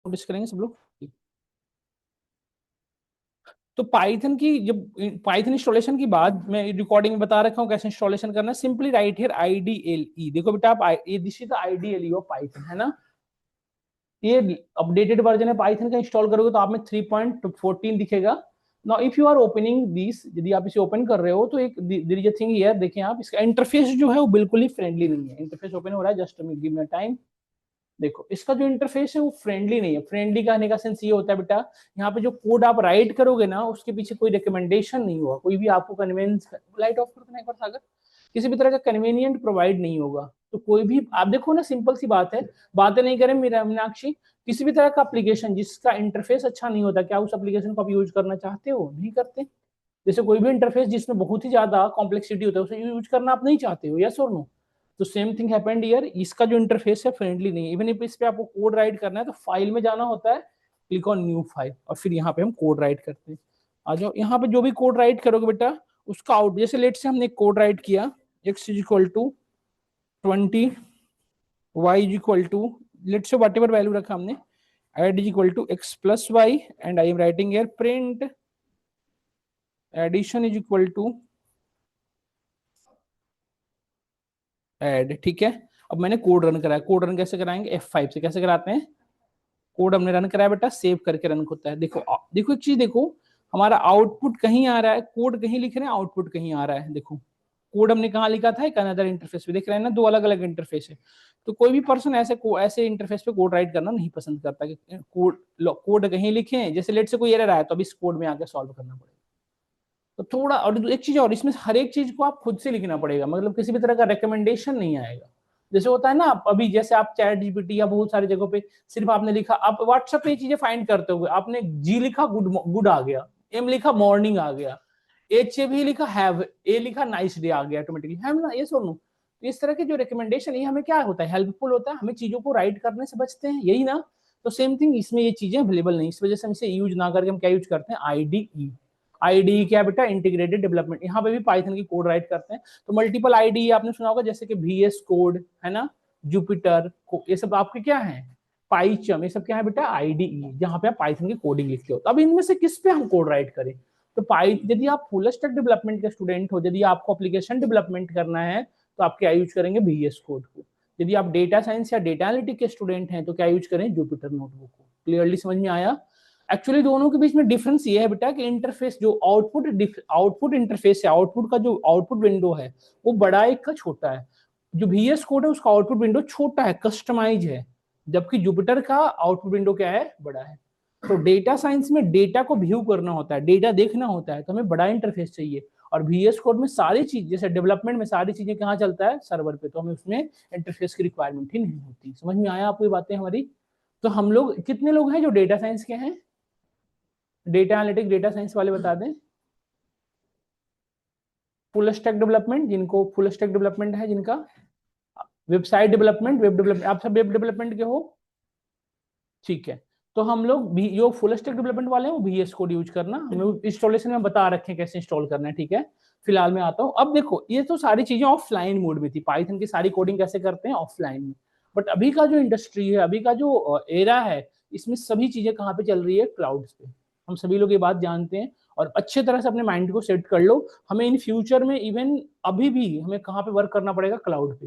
Notice करेंगे सब लोग। तो पाइथन की जब पाइथन इंस्टॉलेशन की बाद मैं रिकॉर्डिंग में बता रखा हूँ कैसे इंस्टॉलेशन करना है। सिंपली राइट हियर IDLE, देखो बेटा आप ये this is the IDLE of Python, है ना। ये अपडेटेड वर्जन है पाइथन का, इंस्टॉल करोगे तो आप में 3.14 दिखेगा। Now if you are opening this, यदि आप इसे ओपन कर रहे हो तो एक there is a thing here, देखें आप इसका इंटरफेस जो है वो बिल्कुल ही फ्रेंडली नहीं है। इंटरफेस ओपन हो रहा है, जस्ट गिव मी टाइम। देखो इसका जो इंटरफेस है वो फ्रेंडली नहीं है। फ्रेंडली कहने का सेंस ये होता है बेटा, यहाँ पे जो कोड आप राइट करोगे ना उसके पीछे कोई रिकमेंडेशन नहीं होगा, कोई भी आपको कन्वीनियंस, लाइट ऑफ करना एक बार सागर, किसी भी तरह का कन्वीनियंट प्रोवाइड नहीं होगा। तो कोई भी आप देखो ना, सिंपल सी बात है, बातें नहीं करें मेरा मीनाक्षी, किसी भी तरह का एप्लीकेशन जिसका इंटरफेस अच्छा नहीं होता, क्या उस एप्लीकेशन को आप यूज करना चाहते हो? नहीं करते। जैसे कोई भी इंटरफेस जिसमें बहुत ही ज्यादा कॉम्प्लेक्सिटी होता है उसे यूज करना आप नहीं चाहते हो, यस और नो। तो सेम थिंग हैपेंड हियर, इसका जो इंटरफेस है फ्रेंडली नहीं है। इवन इफ इस पे आपको कोड राइट करना है तो फाइल में जाना होता है, क्लिक ऑन न्यू फाइल, और फिर यहाँ पे हम कोड राइट करते हैं। आ जाओ, यहाँ पे जो भी कोड राइट करोगे बेटा उसका आउट, जैसे लेट से हमने कोड राइट किया, x is equal to 20, y is equal to, late say whatever value रखा हमने, add is equal to x plus y, and I am writing here print addition is equal to add, ठीक है। अब मैंने code run कराया, code run कैसे कराएंगे? F5 से। कैसे कराते हैं? कोड हमने रन कराया बेटा, सेव करके रन होता है। देखो देखो एक चीज देखो, हमारा आउटपुट कहीं आ रहा है, कोड कहीं लिख रहे हैं, आउटपुट कहीं आ रहा है। देखो कोड हमने कहाँ लिखा था, एक अनदर इंटरफेस पे, देख रहे हैं ना, दो अलग अलग इंटरफेस है। तो कोई भी पर्सन ऐसे इंटरफेस पे कोड राइट करना नहीं पसंद करता कि कोड कहीं लिखे। जैसे लेट से कोई एरर आया तो अब इस कोड में आके सॉल्व करना पड़ेगा। तो थोड़ा, और एक चीज और, इसमें हर एक चीज को आप खुद से लिखना पड़ेगा, मतलब किसी भी तरह का रिकमेंडेशन नहीं आएगा। जैसे होता है ना, अभी जैसे आप चैट जीपीटी या बहुत सारी जगहों पे सिर्फ आपने लिखा, आप व्हाट्सएप पे ये चीजें फाइंड करते हो, आपने जी लिखा गुड गुड आ गया, एम लिखा मॉर्निंग आ गया, एच ए भी लिखा हैव, ए लिखा नाइस डे आ गया ऑटोमेटिकली, है ना, ये सुनो। तो इस तरह के जो रिकमेंडेशन ये हमें क्या होता है, हेल्पफुल होता है, हमें चीजों को राइट करने से बचते हैं, यही ना। तो सेम थिंग इसमें ये चीजें अवेलेबल नहीं, इस वजह से हम इसे यूज ना करके हम क्या यूज करते हैं, IDE। आईडी क्या बेटा, इंटीग्रेटेड डेवलपमेंट। यहाँ पे भी पाइथन की कोड राइट करते हैं। तो मल्टीपल आईडी आपने सुना होगा, जैसे कि VS कोड है ना, जुपिटर, ये सब आपके क्या है, पाइचम, ये सब क्या है बेटा, IDE, जहाँ पे आप पाइथन की कोडिंग लिखते हो। तो अब इनमें से किस पे हम कोड राइट करें? तो यदि आप फुल स्टैक डेवलपमेंट के स्टूडेंट हो, यदि आपको एप्लीकेशन डेवलपमेंट करना है तो आप क्या यूज करेंगे, VS कोड को। यदि आप डेटा साइंस या डेटा एनालिटिक के स्टूडेंट हैं तो क्या यूज करें, जुपिटर नोटबुक को। क्लियरली समझ में आया? एक्चुअली दोनों के बीच में डिफरेंस ये है बेटा कि इंटरफेस जो आउटपुट इंटरफेस है, आउटपुट का जो आउटपुट विंडो है वो बड़ा है, एक का छोटा है। जो VS कोड है उसका आउटपुट विंडो छोटा है, कस्टमाइज है, जबकि जुपिटर का आउटपुट विंडो क्या है, बड़ा है। तो डेटा साइंस में डेटा को व्यू करना होता है, डेटा देखना होता है, तो हमें बड़ा इंटरफेस चाहिए। और VS कोड में सारी चीज, जैसे डेवलपमेंट में सारी चीजें कहाँ चलता है, सर्वर पे, तो हमें उसमें इंटरफेस की रिक्वायरमेंट ही नहीं होती। समझ में आया आपको ये बातें हमारी? तो हम लोग कितने लोग हैं जो डेटा साइंस के हैं, डेटा एनालिटिक डेटा साइंस वाले बता दें। फुल स्टैक डेवलपमेंट, जिनको फुल स्टैक डेवलपमेंट है, जिनका वेबसाइट डेवलपमेंट, वेब डेवलपमेंट, आप सब वेब डेवलपमेंट के हो, ठीक है। तो हम लोग भी जो फुल स्टैक डेवलपमेंट वाले हैं वो VS कोड यूज करना, हमें इंस्टॉलेशन में बता रखे हैं कैसे इंस्टॉल करना है, ठीक है। फिलहाल मैं आता हूँ। अब देखो ये तो सारी चीजें ऑफलाइन मोड में थी, पाइथन की सारी कोडिंग कैसे करते हैं, ऑफलाइन में। बट अभी का जो इंडस्ट्री है, अभी का जो एरा है, इसमें सभी चीजें कहाँ पे चल रही है, क्लाउड पे। हम सभी लोग ये बात जानते हैं, और अच्छे तरह से अपने माइंड को सेट कर लो, हमें इन फ्यूचर में, इवन अभी भी हमें कहाँ पे वर्क करना पड़ेगा, क्लाउड पे।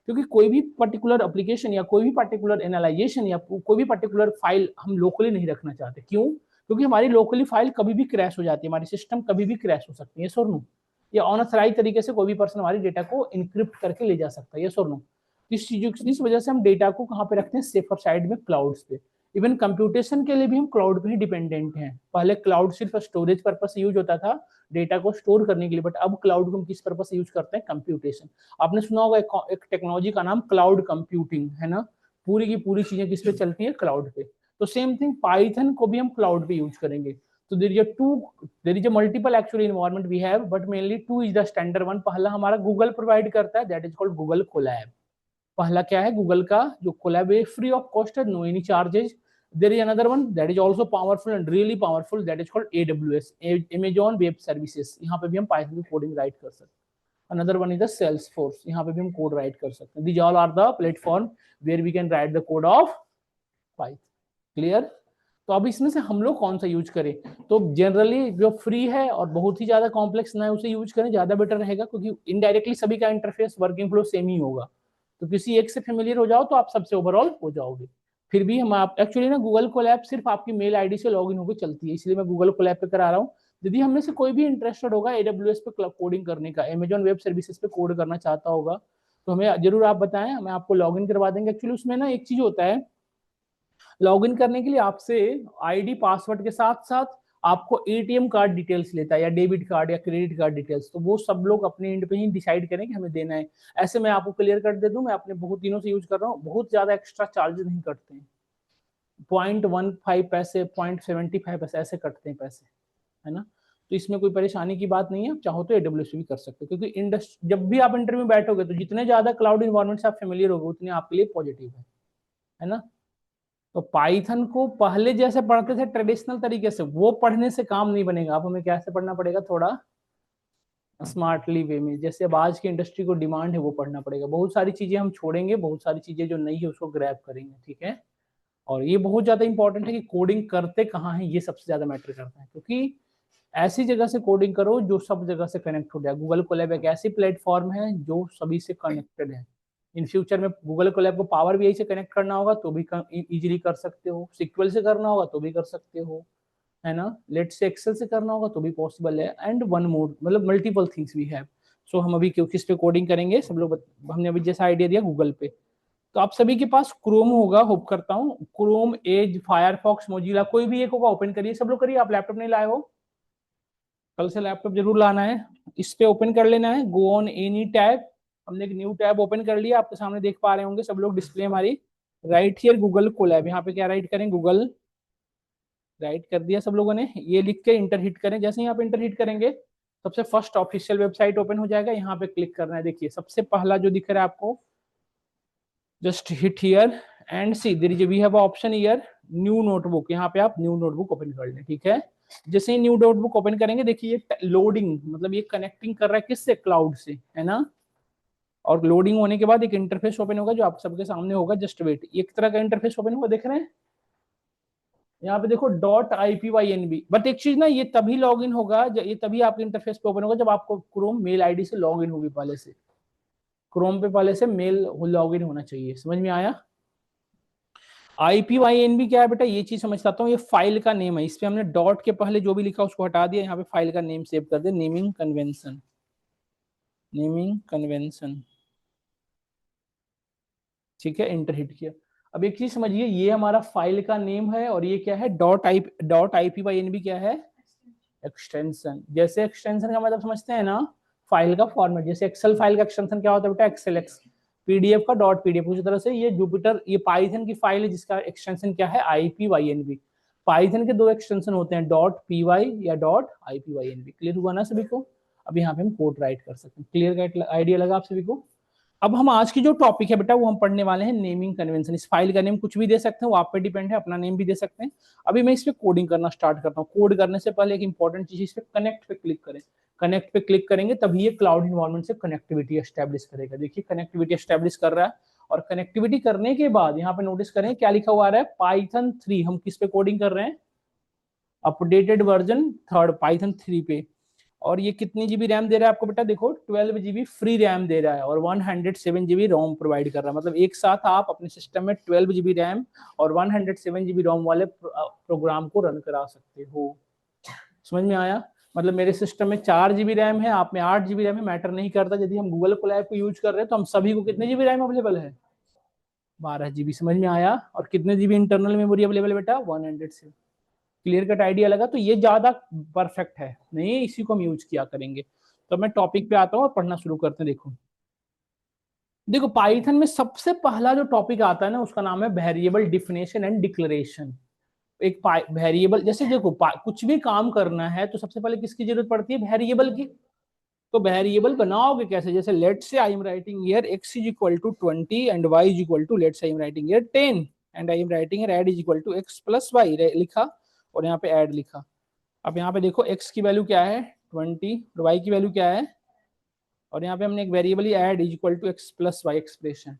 क्योंकि कोई भी पर्टिकुलर एप्लीकेशन या कोई भी पर्टिकुलर एनालाइजेशन या कोई भी पर्टिकुलर फाइल हम लोकली नहीं रखना चाहते। क्यों? क्योंकि हमारी लोकली फाइल कभी भी क्रैश हो जाती है, हमारी सिस्टम कभी भी क्रैश हो सकती है, सर नो। या अनऑथराइज तरीके से कोई भी पर्सन हमारी डेटा को इनक्रिप्ट करके ले जा सकता है, ये सर नो। इस वजह से हम डेटा को कहाँ पे रखते हैं, सेफर साइड में, क्लाउड्स पे। इवन कंप्यूटेशन के लिए भी हम क्लाउड पे ही डिपेंडेंट हैं। पहले क्लाउड सिर्फ स्टोरेज पर्पज से यूज होता था, डेटा को स्टोर करने के लिए, बट अब क्लाउड को हम किस पर्पज से यूज करते हैं, कंप्यूटेशन। आपने सुना होगा एक टेक्नोलॉजी का नाम क्लाउड कंप्यूटिंग, है ना। पूरी की पूरी चीजें किस पे चलती है, क्लाउड पे। तो सेम थिंग पाइथन को भी हम क्लाउड पे यूज करेंगे। तो there is a multiple actually environment we have, but mainly two is the standard one. पहला हमारा गूगल प्रोवाइड करता है, that is called Google colab. पहला क्या है, गूगल का जो कोलैब है, फ्री ऑफ कॉस्ट है, no any charges. There is another one that is also powerful and really powerful, that is called AWS, Amazon web services. यहाँ पे भी हम पाइथन की कोडिंग राइट कर सकते हैं। Another one is the Salesforce, यहाँ पे भी हम कोड राइट कर सकते हैं। These all are the platform where we can write the code of Python. Clear? तो अब इसमें से हम लोग कौन सा यूज करें? तो जनरली जो फ्री है और बहुत ही ज्यादा कॉम्प्लेक्स ना है उसे यूज करें, ज्यादा बेटर रहेगा, क्योंकि इनडायरेक्टली सभी का इंटरफेस वर्किंग फ्लो सेम ही होगा। तो किसी एक से फेमिलियर हो जाओ तो आप सबसे ओवरऑल हो जाओगे। फिर भी हम आप एक्चुअली ना गूगल कोलैब सिर्फ आपकी मेल आईडी से लॉगिन होकर चलती है, इसलिए मैं गूगल कोलैब पे करा रहा हूँ। यदि हम में से कोई भी इंटरेस्टेड होगा AWS पे कोडिंग करने का, अमेजॉन वेब सर्विसेज पे कोड करना चाहता होगा, तो हमें जरूर आप बताएं, हमें आपको लॉगिन करवा देंगे। एक्चुअली उसमें ना एक चीज होता है, लॉगिन करने के लिए आपसे आईडी पासवर्ड के साथ साथ आपको एटीएम कार्ड डिटेल्स लेता है, या डेबिट कार्ड या क्रेडिट कार्ड डिटेल्स, तो वो सब लोग अपने एंड पे ही डिसाइड करें कि हमें देना है। ऐसे मैं आपको क्लियर कर दे दूं, मैं अपने बहुत दिनों से यूज कर रहा हूँ, बहुत ज्यादा एक्स्ट्रा चार्जेस नहीं कटते हैं, 0.15 पैसे, 0.75 पैसे ऐसे कटते हैं पैसे, है ना। तो इसमें कोई परेशानी की बात नहीं है, आप चाहो तो AWS भी कर सकते हो, क्योंकि इंडस्ट्री जब भी आप इंटरव्यू में बैठोगे तो जितने ज्यादा क्लाउड इन्वायरमेंट से आप फेमिलियर होगे उतने आपके लिए पॉजिटिव है ना। तो पाइथन को पहले जैसे पढ़ते थे ट्रेडिशनल तरीके से, वो पढ़ने से काम नहीं बनेगा। अब हमें कैसे पढ़ना पड़ेगा, थोड़ा स्मार्टली वे में, जैसे अब आज की इंडस्ट्री को डिमांड है वो पढ़ना पड़ेगा। बहुत सारी चीजें हम छोड़ेंगे, बहुत सारी चीजें जो नहीं है उसको ग्रैब करेंगे, ठीक है। और ये बहुत ज्यादा इंपॉर्टेंट है कि कोडिंग करते कहाँ है, ये सबसे ज्यादा मैटर करता है, क्योंकि ऐसी जगह से कोडिंग करो जो सब जगह से कनेक्ट हो जाए। गूगल कोलैब एक ऐसी प्लेटफॉर्म है जो सभी से कनेक्टेड है। इन फ्यूचर में गूगल कोलैब को पावर बीआई से कनेक्ट करना होगा तो भी इजीली कर सकते हो, सिक्वल से करना होगा तो भी कर सकते हो, है ना। लेट से एक्सेल से करना होगा तो भी पॉसिबल है, एंड वन मोर, मतलब मल्टीपल थिंग्स वी हैव। सो हम अभी क्यों किस पे कोडिंग करेंगे, सब लोग हमने अभी जैसा आइडिया दिया गूगल पे। तो आप सभी के पास क्रोम होगा, होप करता हूँ, क्रोम, एज, फायरफॉक्स, मोजिला, कोई भी एक होगा, ओपन करिए सब लोग करिए। आप लैपटॉप नहीं लाए हो, कल से लैपटॉप जरूर लाना है। इस पे ओपन कर लेना है, गो ऑन एनी टैब। हमने एक न्यू टैब ओपन कर लिया, आपके सामने देख पा रहे होंगे सब लोग डिस्प्ले हमारी। राइट हियर गूगल कोलैब, यहाँ पे क्या राइट करें, गूगल, राइट कर दिया सब लोगों ने। ये लिख के इंटर हिट करें, जैसे ही आप इंटर हिट करेंगे सबसे फर्स्ट ऑफिशियल वेबसाइट ओपन हो जाएगा, यहाँ पे क्लिक करना है। देखिए सबसे पहला जो दिख रहा है आपको, just hit here and see there is we have option here new notebook, यहाँ पे आप न्यू नोटबुक ओपन कर लें, ठीक है। जैसे ही न्यू नोटबुक ओपन करेंगे, देखिए ये लोडिंग, मतलब ये कनेक्टिंग कर रहा है किससे, क्लाउड से, है ना। और लोडिंग होने के बाद एक इंटरफेस ओपन होगा जो आप सबके सामने होगा, जस्ट वेट, एक तरह का इंटरफेस ओपन होगा, देख रहे हैं यहाँ पे देखो .ipynb। बट एक चीज ना, ये तभी लॉग इन होगा, ये तभी आपके इंटरफेस पे ओपन होगा जब आपको क्रोम मेल आईडी से लॉग इन होगी, पहले से क्रोम पे पहले से मेल लॉग इन होना चाहिए, समझ में आया। IPYNB क्या है बेटा, ये चीज समझता हूँ, ये फाइल का नेम है। इस पे हमने डॉट के पहले जो भी लिखा उसको हटा दिया, यहाँ पे फाइल का नेम सेव कर दे, नेमिंग कन्वेंशन, नेमिंग कन्वेंशन, ठीक है, इंटर हिट किया। अब एक चीज समझिए, ये हमारा फाइल का नेम है और ये क्या है, .IPYNB क्या है, एक्सटेंशन। जैसे एक्सटेंशन का मतलब समझते हैं ना, फाइल का फॉर्मेट, जैसे एक्सेल फाइल का एक्सटेंशन क्या होता है बेटा, एक्सेल एक्स, पीडीएफ का .pdf, उसी तरह से ये जुपिटर, ये पाइथन की फाइल है जिसका एक्सटेंशन क्या है, IPYNB। पाइथन के दो एक्सटेंशन होते हैं, .py या .IPYNB। क्लियर हुआ ना सभी को। अब यहाँ पे हम कोड राइट कर सकते हैं। क्लियर आइडिया लगा आप सभी को। अब हम आज की जो टॉपिक है बेटा वो हम पढ़ने वाले हैं नेमिंग कन्वेंशन। इस फाइल का नेम कुछ भी दे सकते हैं, वो आप पे डिपेंड है, अपना नेम भी दे सकते हैं। अभी मैं इस पे कोडिंग करना स्टार्ट करता हूँ। कोड करने से पहले एक इंपॉर्टेंट चीज, इस पे कनेक्ट पे क्लिक करें। कनेक्ट पे क्लिक करेंगे तभी ये क्लाउड इन्वायरमेंट से कनेक्टिविटी एस्टेब्लिश करेगा। देखिए कनेक्टिविटी एस्टेब्लिश कर रहा है, और कनेक्टिविटी करने के बाद यहाँ पे नोटिस करें क्या लिखा हुआ है, पाइथन 3। हम किस पे कोडिंग कर रहे हैं, अपडेटेड वर्जन 3 पाइथन 3 पे। और ये कितनी जीबी रैम दे रहा है आपको बेटा, देखो 12 जीबी फ्री रैम दे रहा है और 107 जीबी रोम प्रोवाइड कर रहा है। मतलब एक साथ आप अपने सिस्टम में 12 जीबी रैम और 107 जीबी रोम वाले प्रोग्राम को रन करा सकते हो। समझ में आया। मतलब मेरे सिस्टम में 4 जीबी रैम है, आप में 8 जीबी रैम है, मैटर नहीं करता। यदि हम गूगल कोलैब को यूज कर रहे हैं तो हम सभी को कितने जीबी रैम अवेलेबल है, 12 जीबी। समझ में आया। और कितने जीबी इंटरनल मेमोरी अवेलेबल है बेटा, 100 से। क्लियर कट आइडिया लगा। तो ये ज्यादा परफेक्ट है, नहीं इसी को हम यूज किया करेंगे। तो मैं टॉपिक पे आता हूँ और पढ़ना शुरू करते हैं। देखो देखो पाइथन में सबसे पहला जो टॉपिक आता है ना, उसका नाम है वेरिएबल डिफिनेशन एंड डिक्लेरेशन। एक वेरिएबल, जैसे देखो कुछ भी काम करना है तो सबसे पहले किसकी जरूरत पड़ती है, वेरिएबल की। तो वेरिएबल बनाओगे कैसे, जैसे late say I am writing here x is equal to 20 and y is equal to, late say I am writing here 10 and I am writing here add is equal to x plus y लिखा, और यहाँ पे add लिखा। अब यहाँ पे देखो x की वैल्यू क्या है 20 और y की वैल्यू क्या है, और यहाँ पे हमने एक variable add is equal to x plus y expression.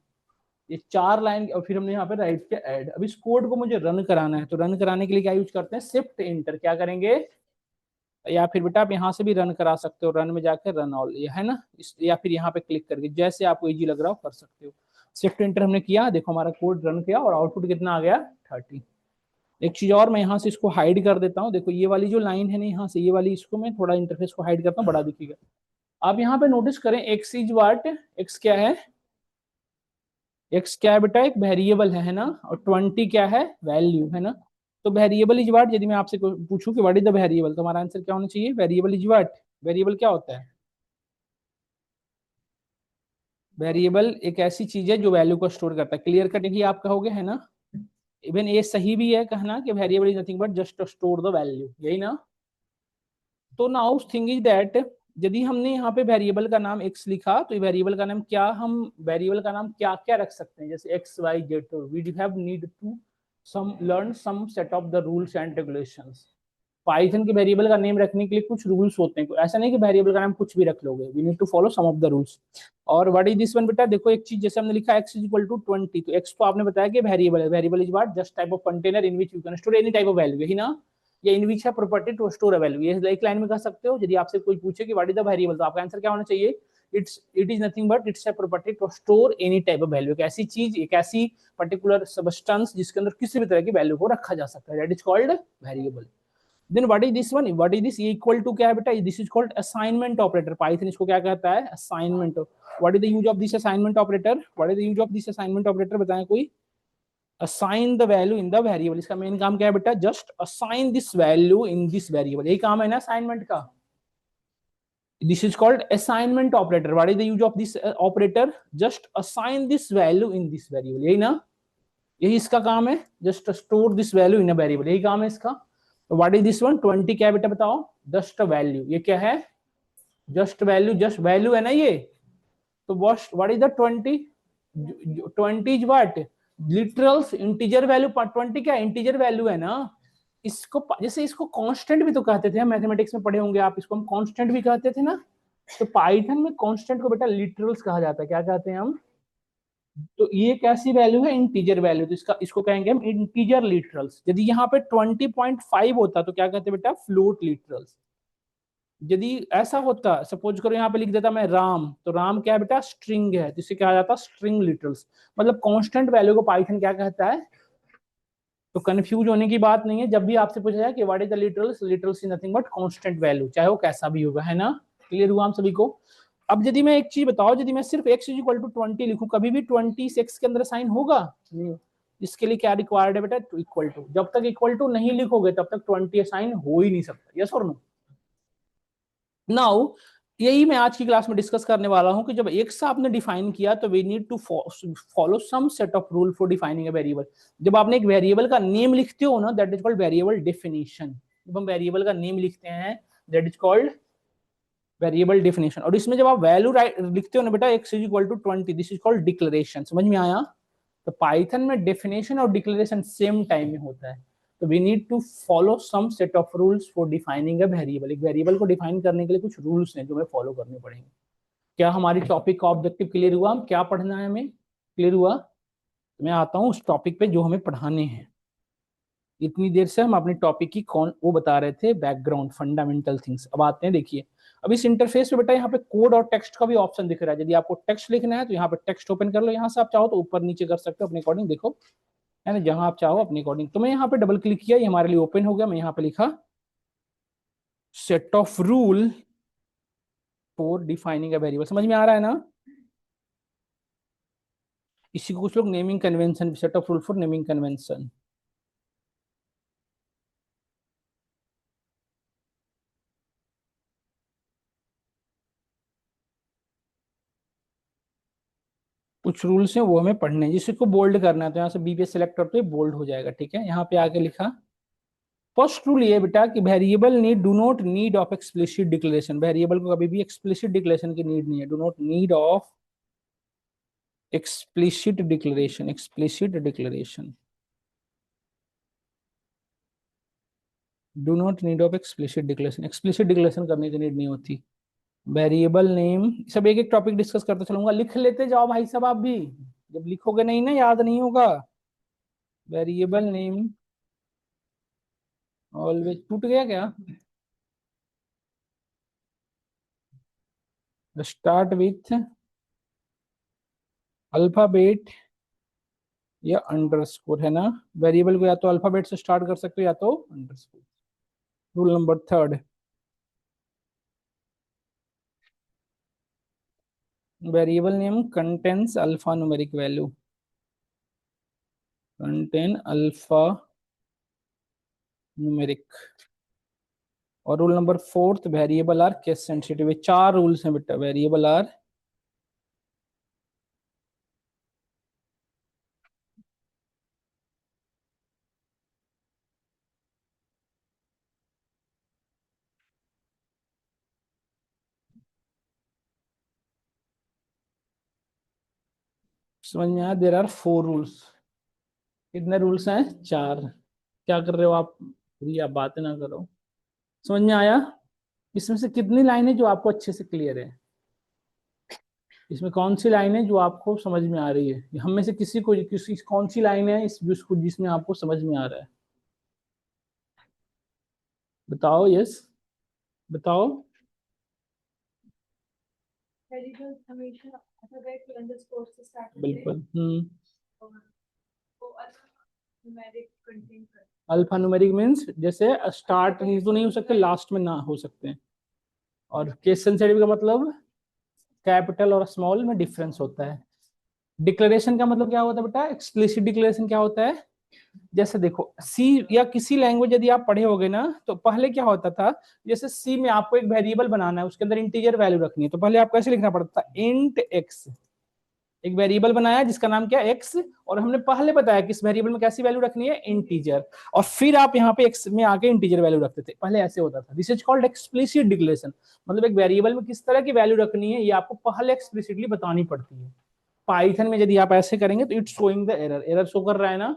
ये 4 लाइन और फिर हमने यहाँ पे राइट के ऐड। अब इस कोड को मुझे रन कराना है, तो रन कराने के लिए क्या यूज करते हैं, शिफ्ट इंटर। क्या करेंगे, या फिर बेटा आप यहाँ से भी रन करा सकते हो, रन में जाकर रन ऑल, ये है ना, या फिर यहाँ पे क्लिक करके जैसे आपको इजी लग रहा हो कर सकते हो। शिफ्ट इंटर हमने किया, देखो हमारा कोड रन किया और आउटपुट कितना आ गया, 30। एक चीज और, मैं यहाँ से इसको हाइड कर देता हूँ। देखो ये वाली जो लाइन है ना, यहाँ से ये वाली, इसको मैं थोड़ा इंटरफेस को हाइड करता हूँ, बड़ा दिखेगा। आप यहाँ पे नोटिस करें, एक्स इज वाट, एक्स क्या है, एक्स क्या है बेटा, एक वेरिएबल है ना, और 20 क्या है, वैल्यू है ना। तो वेरिएबल इज वाट, यदि मैं आपसे पूछूं कि व्हाट इज द वेरिएबल, तो हमारा आंसर क्या होना चाहिए, वेरिएबल इज वाट। वेरिएबल क्या होता है, वेरिएबल एक ऐसी चीज है जो वैल्यू को स्टोर करता है। क्लियर कट यही आप कहोगे, है ना। इवन ये सही भी है कहना कि variable is nothing but just store the value, यही ना। तो नाउ थिंग इज दैट, यदि हमने यहाँ पे वेरिएबल का नाम x लिखा, तो वेरिएबल का नाम क्या, हम वेरिएबल का नाम क्या क्या रख सकते हैं, जैसे एक्स वाई जेड। तो we have need to some learn some set of the rules and regulations. Python के वेरिएबल का नेम रखने के लिए कुछ रूल्स होते हैं, ऐसा नहीं कि वेरिएबल का नाम कुछ भी रख लोगे, we need to follow some of the rules. और व्हाट इज दिस वन बेटा, देखो एक चीज, जैसे हमने लिखा x इज इक्वल टू 20, तो x तो आपने बताया कि वेरिएबल है। Variable is what, just type of container in which you can store any type of value, यही ना। ये इन विच है property to store a value, ये एक लाइन में कह सकते हो। यदि आपसे कोई पूछे कि व्हाट इज द वेरिएबल, तो आपका आंसर क्या होना चाहिए, it is nothing but it's a property to store any type of value. एक ऐसी चीज, एक ऐसी पर्टिकुलर सब्सटेंस जिसके अंदर किसी भी तरह की वैल्यू को रखा जा सकता है, that is called variable. Then what is this one, what is this, equal to क्या है बेटा, this is called assignment operator. Python इसको क्या कहता है, assignment. What is the use of this assignment operator, what is the use of this assignment operator, बताएं कोई। Assign the value in the variable, इसका मेन काम क्या है बेटा, just assign this value in this variable, यही काम है ना असाइनमेंट का। This is called assignment operator. What is the use of this operator, just assign this value in this variable, यही ना, यही इसका काम है, just store this value in a variable, यही काम है इसका। तो व्हाट इज दिस वन, 20 क्या है बेटा बताओ, जस्ट वैल्यू, ये क्या है, जस्ट वैल्यू, जस्ट वैल्यू है ना ये। तो what is the 20, 20 is what, literals integer value. 20 क्या इंटीजर वैल्यू है ना। इसको जैसे इसको कांस्टेंट भी तो कहते थे, हम मैथमेटिक्स में पढ़े होंगे आप, इसको हम कांस्टेंट भी कहते थे ना। तो पाइथन में कांस्टेंट को बेटा लिटरल्स कहा जाता है, क्या कहते हैं हम। तो ये कैसी वैल्यू है, इंटीजर वैल्यू, तो इसको कहेंगे हम इंटीजर लिटरल्स। यदि यहाँ पे 20.5 होता तो क्या कहते बेटा, फ्लोट लिटरल्स। यदि ऐसा होता, सपोज करो यहाँ पे लिख देता मैं राम, तो राम क्या है बेटा, स्ट्रिंग है, जिसे कहा जाता है स्ट्रिंग लिटरल्स। मतलब कांस्टेंट वैल्यू को पाइथन क्या कहता है। तो कंफ्यूज होने की बात नहीं है, जब भी आपसे पूछा जाए कि what is the literals, literals is nothing but constant value, चाहे वो कैसा भी होगा, है ना। क्लियर हुआ हम सभी को। अब यदि मैं एक चीज बताओ, यदि मैं सिर्फ x इज इक्वल टू 20 लिखूं, कभी भी 20 x के अंदर साइन होगा नहीं। इसके लिए क्या रिक्वायर्ड है बेटा, इक्वल टू। जब तक इक्वल टू नहीं लिखोगे तब तक 20 साइन हो ही नहीं सकता, यस और नो। नाउ यही मैं आज की क्लास में डिस्कस करने वाला हूं कि जब x आपने डिफाइन किया, तो we need to follow some set of rule for defining a variable. जब आपने एक वेरिएबल का नेम लिखते हो ना, that is called variable definition. जब हम वेरिएबल का नेम लिखते हैं, that is called variable definition. और इसमें जब आप वैल्यू लिखते हो ना बेटा, x is equal to 20, this is called declaration. समझ में आया। तो पाइथन में डेफिनेशन और डिक्लेरेशन सेम टाइम में होता है। तो we need to follow some set of rules for defining a variable. एक वेरिएबल को डिफाइन करने के लिए कुछ रूल्स हैं जो हमें फॉलो करने पड़ेंगे। क्या हमारी टॉपिक का ऑब्जेक्टिव क्लियर हुआ, हम क्या पढ़ना है हमें, क्लियर हुआ। तो मैं आता हूँ उस टॉपिक पे जो हमें पढ़ाने हैं। इतनी देर से हम अपने टॉपिक की कौन वो बता रहे थे, बैकग्राउंड फंडामेंटल थिंग्स। अब आते हैं, देखिए अब इस इंटरफेस पे बेटा यहाँ पे कोड और टेक्स्ट का भी ऑप्शन दिख रहा है। यदि आपको टेक्स्ट लिखना है तो यहाँ पे टेक्स्ट ओपन कर लो, यहाँ से आप चाहो तो ऊपर नीचे कर सकते हो अपने अकॉर्डिंग, देखो है ना, जहां आप चाहो अपने अकॉर्डिंग। तो मैं यहाँ पे डबल क्लिक किया, ये हमारे लिए ओपन हो गया। मैं यहाँ पे लिखा set of rule for defining a variable, समझ में आ रहा है ना। इसी को कुछ लोग naming convention, set of rule for naming convention. कुछ रूल्स हैं वो हमें पढ़ने हैं, जिसको बोल्ड करना है तो यहाँ से बी पे सिलेक्ट करते बोल्ड हो जाएगा, ठीक है। यहाँ पे आके लिखा फर्स्ट रूल ये बेटा कि variable need do not need of explicit declaration. Variable को कभी भी एक्सप्लिसिट डिक्लेरेशन की नीड नहीं है। Do not need of explicit declaration, explicit declaration, do not need of explicit declaration. Explicit declaration करने की नीड नहीं होती। वेरिएबल नेम, सब एक एक टॉपिक डिस्कस करते चलूंगा, लिख लेते जाओ भाई सब आप भी। जब लिखोगे नहीं ना याद नहीं होगा। वेरिएबल नेम ऑलवेज, टूट गया क्या? स्टार्ट विथ अल्फाबेट या अंडरस्कोर, है ना। वेरिएबल को या तो अल्फाबेट से स्टार्ट कर सकते हो या तो underscore. Rule number third, variable name contains alphanumeric value, contain alphanumeric. और rule number fourth, variable are case sensitive. चार रूल्स हैं बेटा, वेरिएबल आर, समझ में आया? There are four rules. कितने रूल्स हैं? चार। क्या कर रहे हो आप? पूरी आप बातें ना करो। समझ में आया? इसमें से कितनी लाइनें जो आपको अच्छे से क्लियर है? इसमें कौन सी लाइन है जो आपको समझ में आ रही है? हम में से किसी को किसी कौन सी लाइन है इस जिसको जिसमें आपको समझ में आ रहा है? बताओ, यस बताओ। वेरिएबल हमेशा अल्फाबेट फिर अंडरस्कोर से स्टार्ट होते हैं बिल्कुल। और वो न्यूमेरिक कंटेन करते हैं। अल्फा न्यूमेरिक मीन्स जैसे स्टार्ट ही तो नहीं हो सकते, लास्ट में ना हो सकते हैं। और केस सेंसिटिव का मतलब कैपिटल और स्मॉल में डिफरेंस होता है। डिक्लेरेशन का मतलब क्या होता है बेटा? एक्सप्लिसिट डिक्लेरेशन क्या होता है? जैसे देखो सी या किसी लैंग्वेज यदि आप पढ़े होगे ना, तो पहले क्या होता था, जैसे सी में आपको एक वेरिएबल बनाना है, उसके अंदर इंटीजर वैल्यू रखनी है, तो पहले आपको ऐसे लिखना पड़ता था, इंट एक्स। एक वेरिएबल बनाया जिसका नाम क्या है, एक्स, और हमने पहले बताया कि इस वेरिएबल में कैसी वैल्यू रखनी है, इंटीजर। और फिर आप यहाँ पे एक्स में आके इंटीजर वैल्यू रखते थे, पहले ऐसे होता था। This is called explicit declaration. मतलब एक वेरिएबल में किस तरह की वैल्यू रखनी है ये आपको पहले एक्सप्लिसिटली बतानी पड़ती है। पाइथन में यदि आप ऐसे करेंगे तो it's showing the error, error show कर रहा है ना।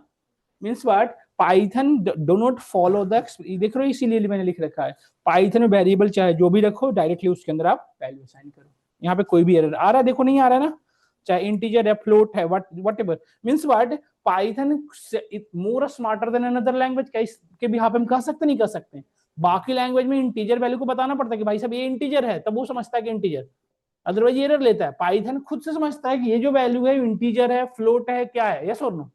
Means what, Python do not follow the, देख रहे हो इसीलिए मैंने लिख रखा है, पाइथन में वेरिएबल चाहे जो भी रखो डायरेक्टली उसके अंदर आप वैल्यू असाइन करो। यहाँ पे कोई भी एरर आ रहा है? देखो नहीं आ रहा है ना, चाहे इंटीजर है, फ्लोट है, what ever. Means what, Python more smarter than another language, क्या इसके भी हम कह सकते नहीं कह सकते? बाकी लैंग्वेज में इंटीजर वैल्यू को बताना पड़ता है कि भाई साहब ये इंटीजर है, तब वो समझता है कि इंटीजर, अदरवाइज एरर लेता है। पाइथन खुद से समझता है कि ये जो वैल्यू है इंटीजर है, फ्लोट है, क्या है, यस और नो।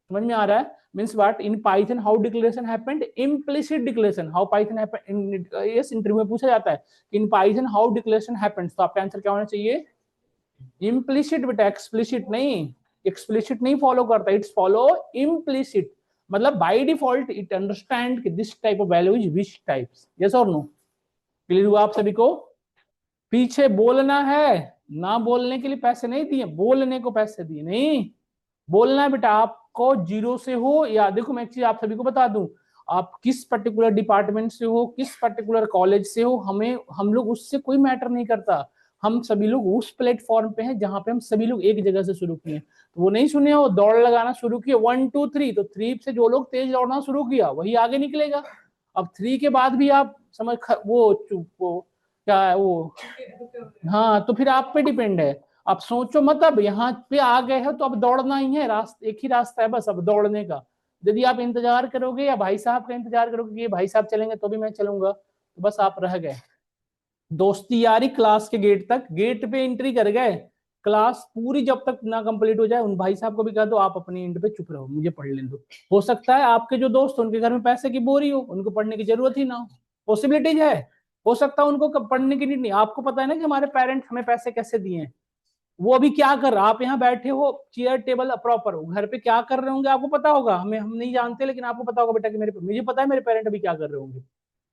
समझ में आ रहा है? Means what, in Python how declaration happened, implicit declaration, how Python happened, yes interview में पूछा जाता है in Python how declaration happened, तो आपका आंसर क्या होना चाहिए? इम्प्लिसिट बेटा, एक्सप्लिसिट नहीं। एक्सप्लिसिट नहीं फॉलो करता, इट्स फॉलो इम्प्लिसिट। मतलब बाय डिफॉल्ट इट अंडरस्टैंड कि this type of value is which types, yes और नो। क्लियर हुआ आप सभी को? पीछे बोलना है, ना बोलने के लिए पैसे नहीं दिए, बोलने को पैसे दिए, नहीं बोलना है बेटा। आपको जीरो से हो या, देखो मैं एक चीज आप सभी को बता दूं, आप किस पर्टिकुलर डिपार्टमेंट से हो, किस पर्टिकुलर कॉलेज से हो, हमें हम लोग उससे कोई मैटर नहीं करता। हम सभी लोग उस प्लेटफॉर्म पे हैं जहां पे हम सभी लोग एक जगह से शुरू किए। तो वो नहीं सुने हो, दौड़ लगाना शुरू किए 1 2 3, तो 3 से जो लोग तेज दौड़ना शुरू किया वही आगे निकलेगा। अब 3 के बाद भी आप वो क्या है वो, हाँ, तो फिर आप पे डिपेंड है। आप सोचो मत, अब यहाँ पे आ गए हो तो अब दौड़ना ही है, रास्ता एक ही रास्ता है बस अब दौड़ने का। यदि आप इंतजार करोगे या भाई साहब का इंतजार करोगे कि ये भाई साहब चलेंगे तो भी मैं चलूंगा, तो बस आप रह गए। दोस्ती यारी क्लास के गेट तक, गेट पे एंट्री कर गए, क्लास पूरी जब तक ना कंप्लीट हो जाए उन भाई साहब को भी कह दो आप अपनी एंड पे चुप रहो, मुझे पढ़ लेने दो। हो सकता है आपके जो दोस्त उनके घर में पैसे की बोरी हो, उनको पढ़ने की जरूरत ही ना हो, पॉसिबिलिटीज है। हो सकता है उनको पढ़ने की नीड नहीं। आपको पता है ना कि हमारे पेरेंट्स हमें पैसे कैसे दिए हैं, वो अभी क्या कर रहा, आप यहाँ बैठे हो, चेयर टेबल प्रॉपर हो, घर पे क्या कर रहे होंगे आपको पता होगा, हमें हम नहीं जानते, लेकिन आपको पता होगा बेटा कि मेरे, मुझे पता है मेरे पेरेंट अभी क्या कर रहे होंगे,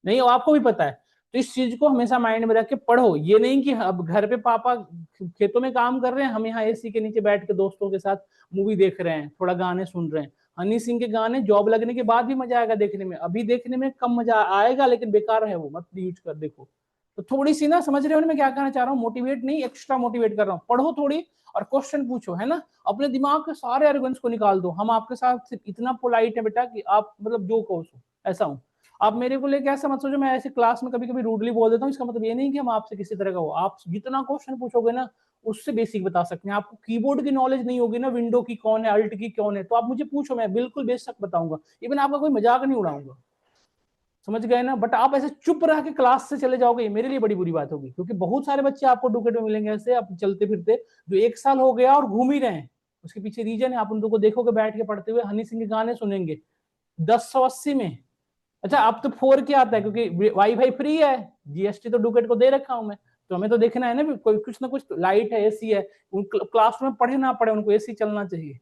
नहीं हो आपको भी पता है। तो इस चीज को हमेशा माइंड में रख के पढ़ो। ये नहीं कि अब घर पे पापा खेतों में काम कर रहे हैं, हम यहाँ एसी के नीचे बैठ के दोस्तों के साथ मूवी देख रहे हैं, थोड़ा गाने सुन रहे हैं। हनी सिंह के गाने जॉब लगने के बाद भी मजा आएगा देखने में, अभी देखने में कम मजा आएगा, लेकिन बेकार है वो, मत यूज कर देखो। तो थोड़ी सी ना, समझ रहे हो ना मैं क्या कहना चाह रहा हूँ? मोटिवेट नहीं, एक्स्ट्रा मोटिवेट कर रहा हूँ। पढ़ो थोड़ी और क्वेश्चन पूछो, है ना। अपने दिमाग के सारे आर्गुमेंट्स को निकाल दो। हम आपके साथ सिर्फ इतना पोलाइट है बेटा कि आप मतलब जो कहो सो, ऐसा हूँ। आप मेरे को लेके ऐसा मत सोचो मैं ऐसे क्लास में कभी कभी रूडली बोल देता हूँ, इसका मतलब ये नहीं कि हम आपसे किसी तरह का हो। आप जितना क्वेश्चन पूछोगे ना उससे बेसिक बता सकते हैं। आपको कीबोर्ड की नॉलेज नहीं होगी ना, विंडो की कौन है, अल्ट की कौन है, तो आप मुझे पूछो, मैं बिल्कुल बेशक बताऊंगा। इवन आपका कोई मजाक नहीं उड़ाऊंगा, समझ गए ना। बट आप ऐसे चुप रह के क्लास से चले जाओगे, ये मेरे लिए बड़ी बुरी बात होगी, क्योंकि बहुत सारे बच्चे आपको डुकेट में मिलेंगे ऐसे आप चलते फिरते, जो 1 साल हो गया और घूम ही रहे हैं। उसके पीछे रीजन है, आप उन लोगों को देखोगे बैठ के पढ़ते हुए, हनी सिंह के गाने सुनेंगे 1080 में। अच्छा, अब तो 4 के आता है क्योंकि वाईफाई फ्री है, जीएसटी तो डुकेट को दे रखा हूं मैं, तो हमें तो देखना है ना कोई कुछ ना कुछ, लाइट है, एसी है, क्लासरूम में पढ़े ना पढ़े उनको एसी चलना चाहिए।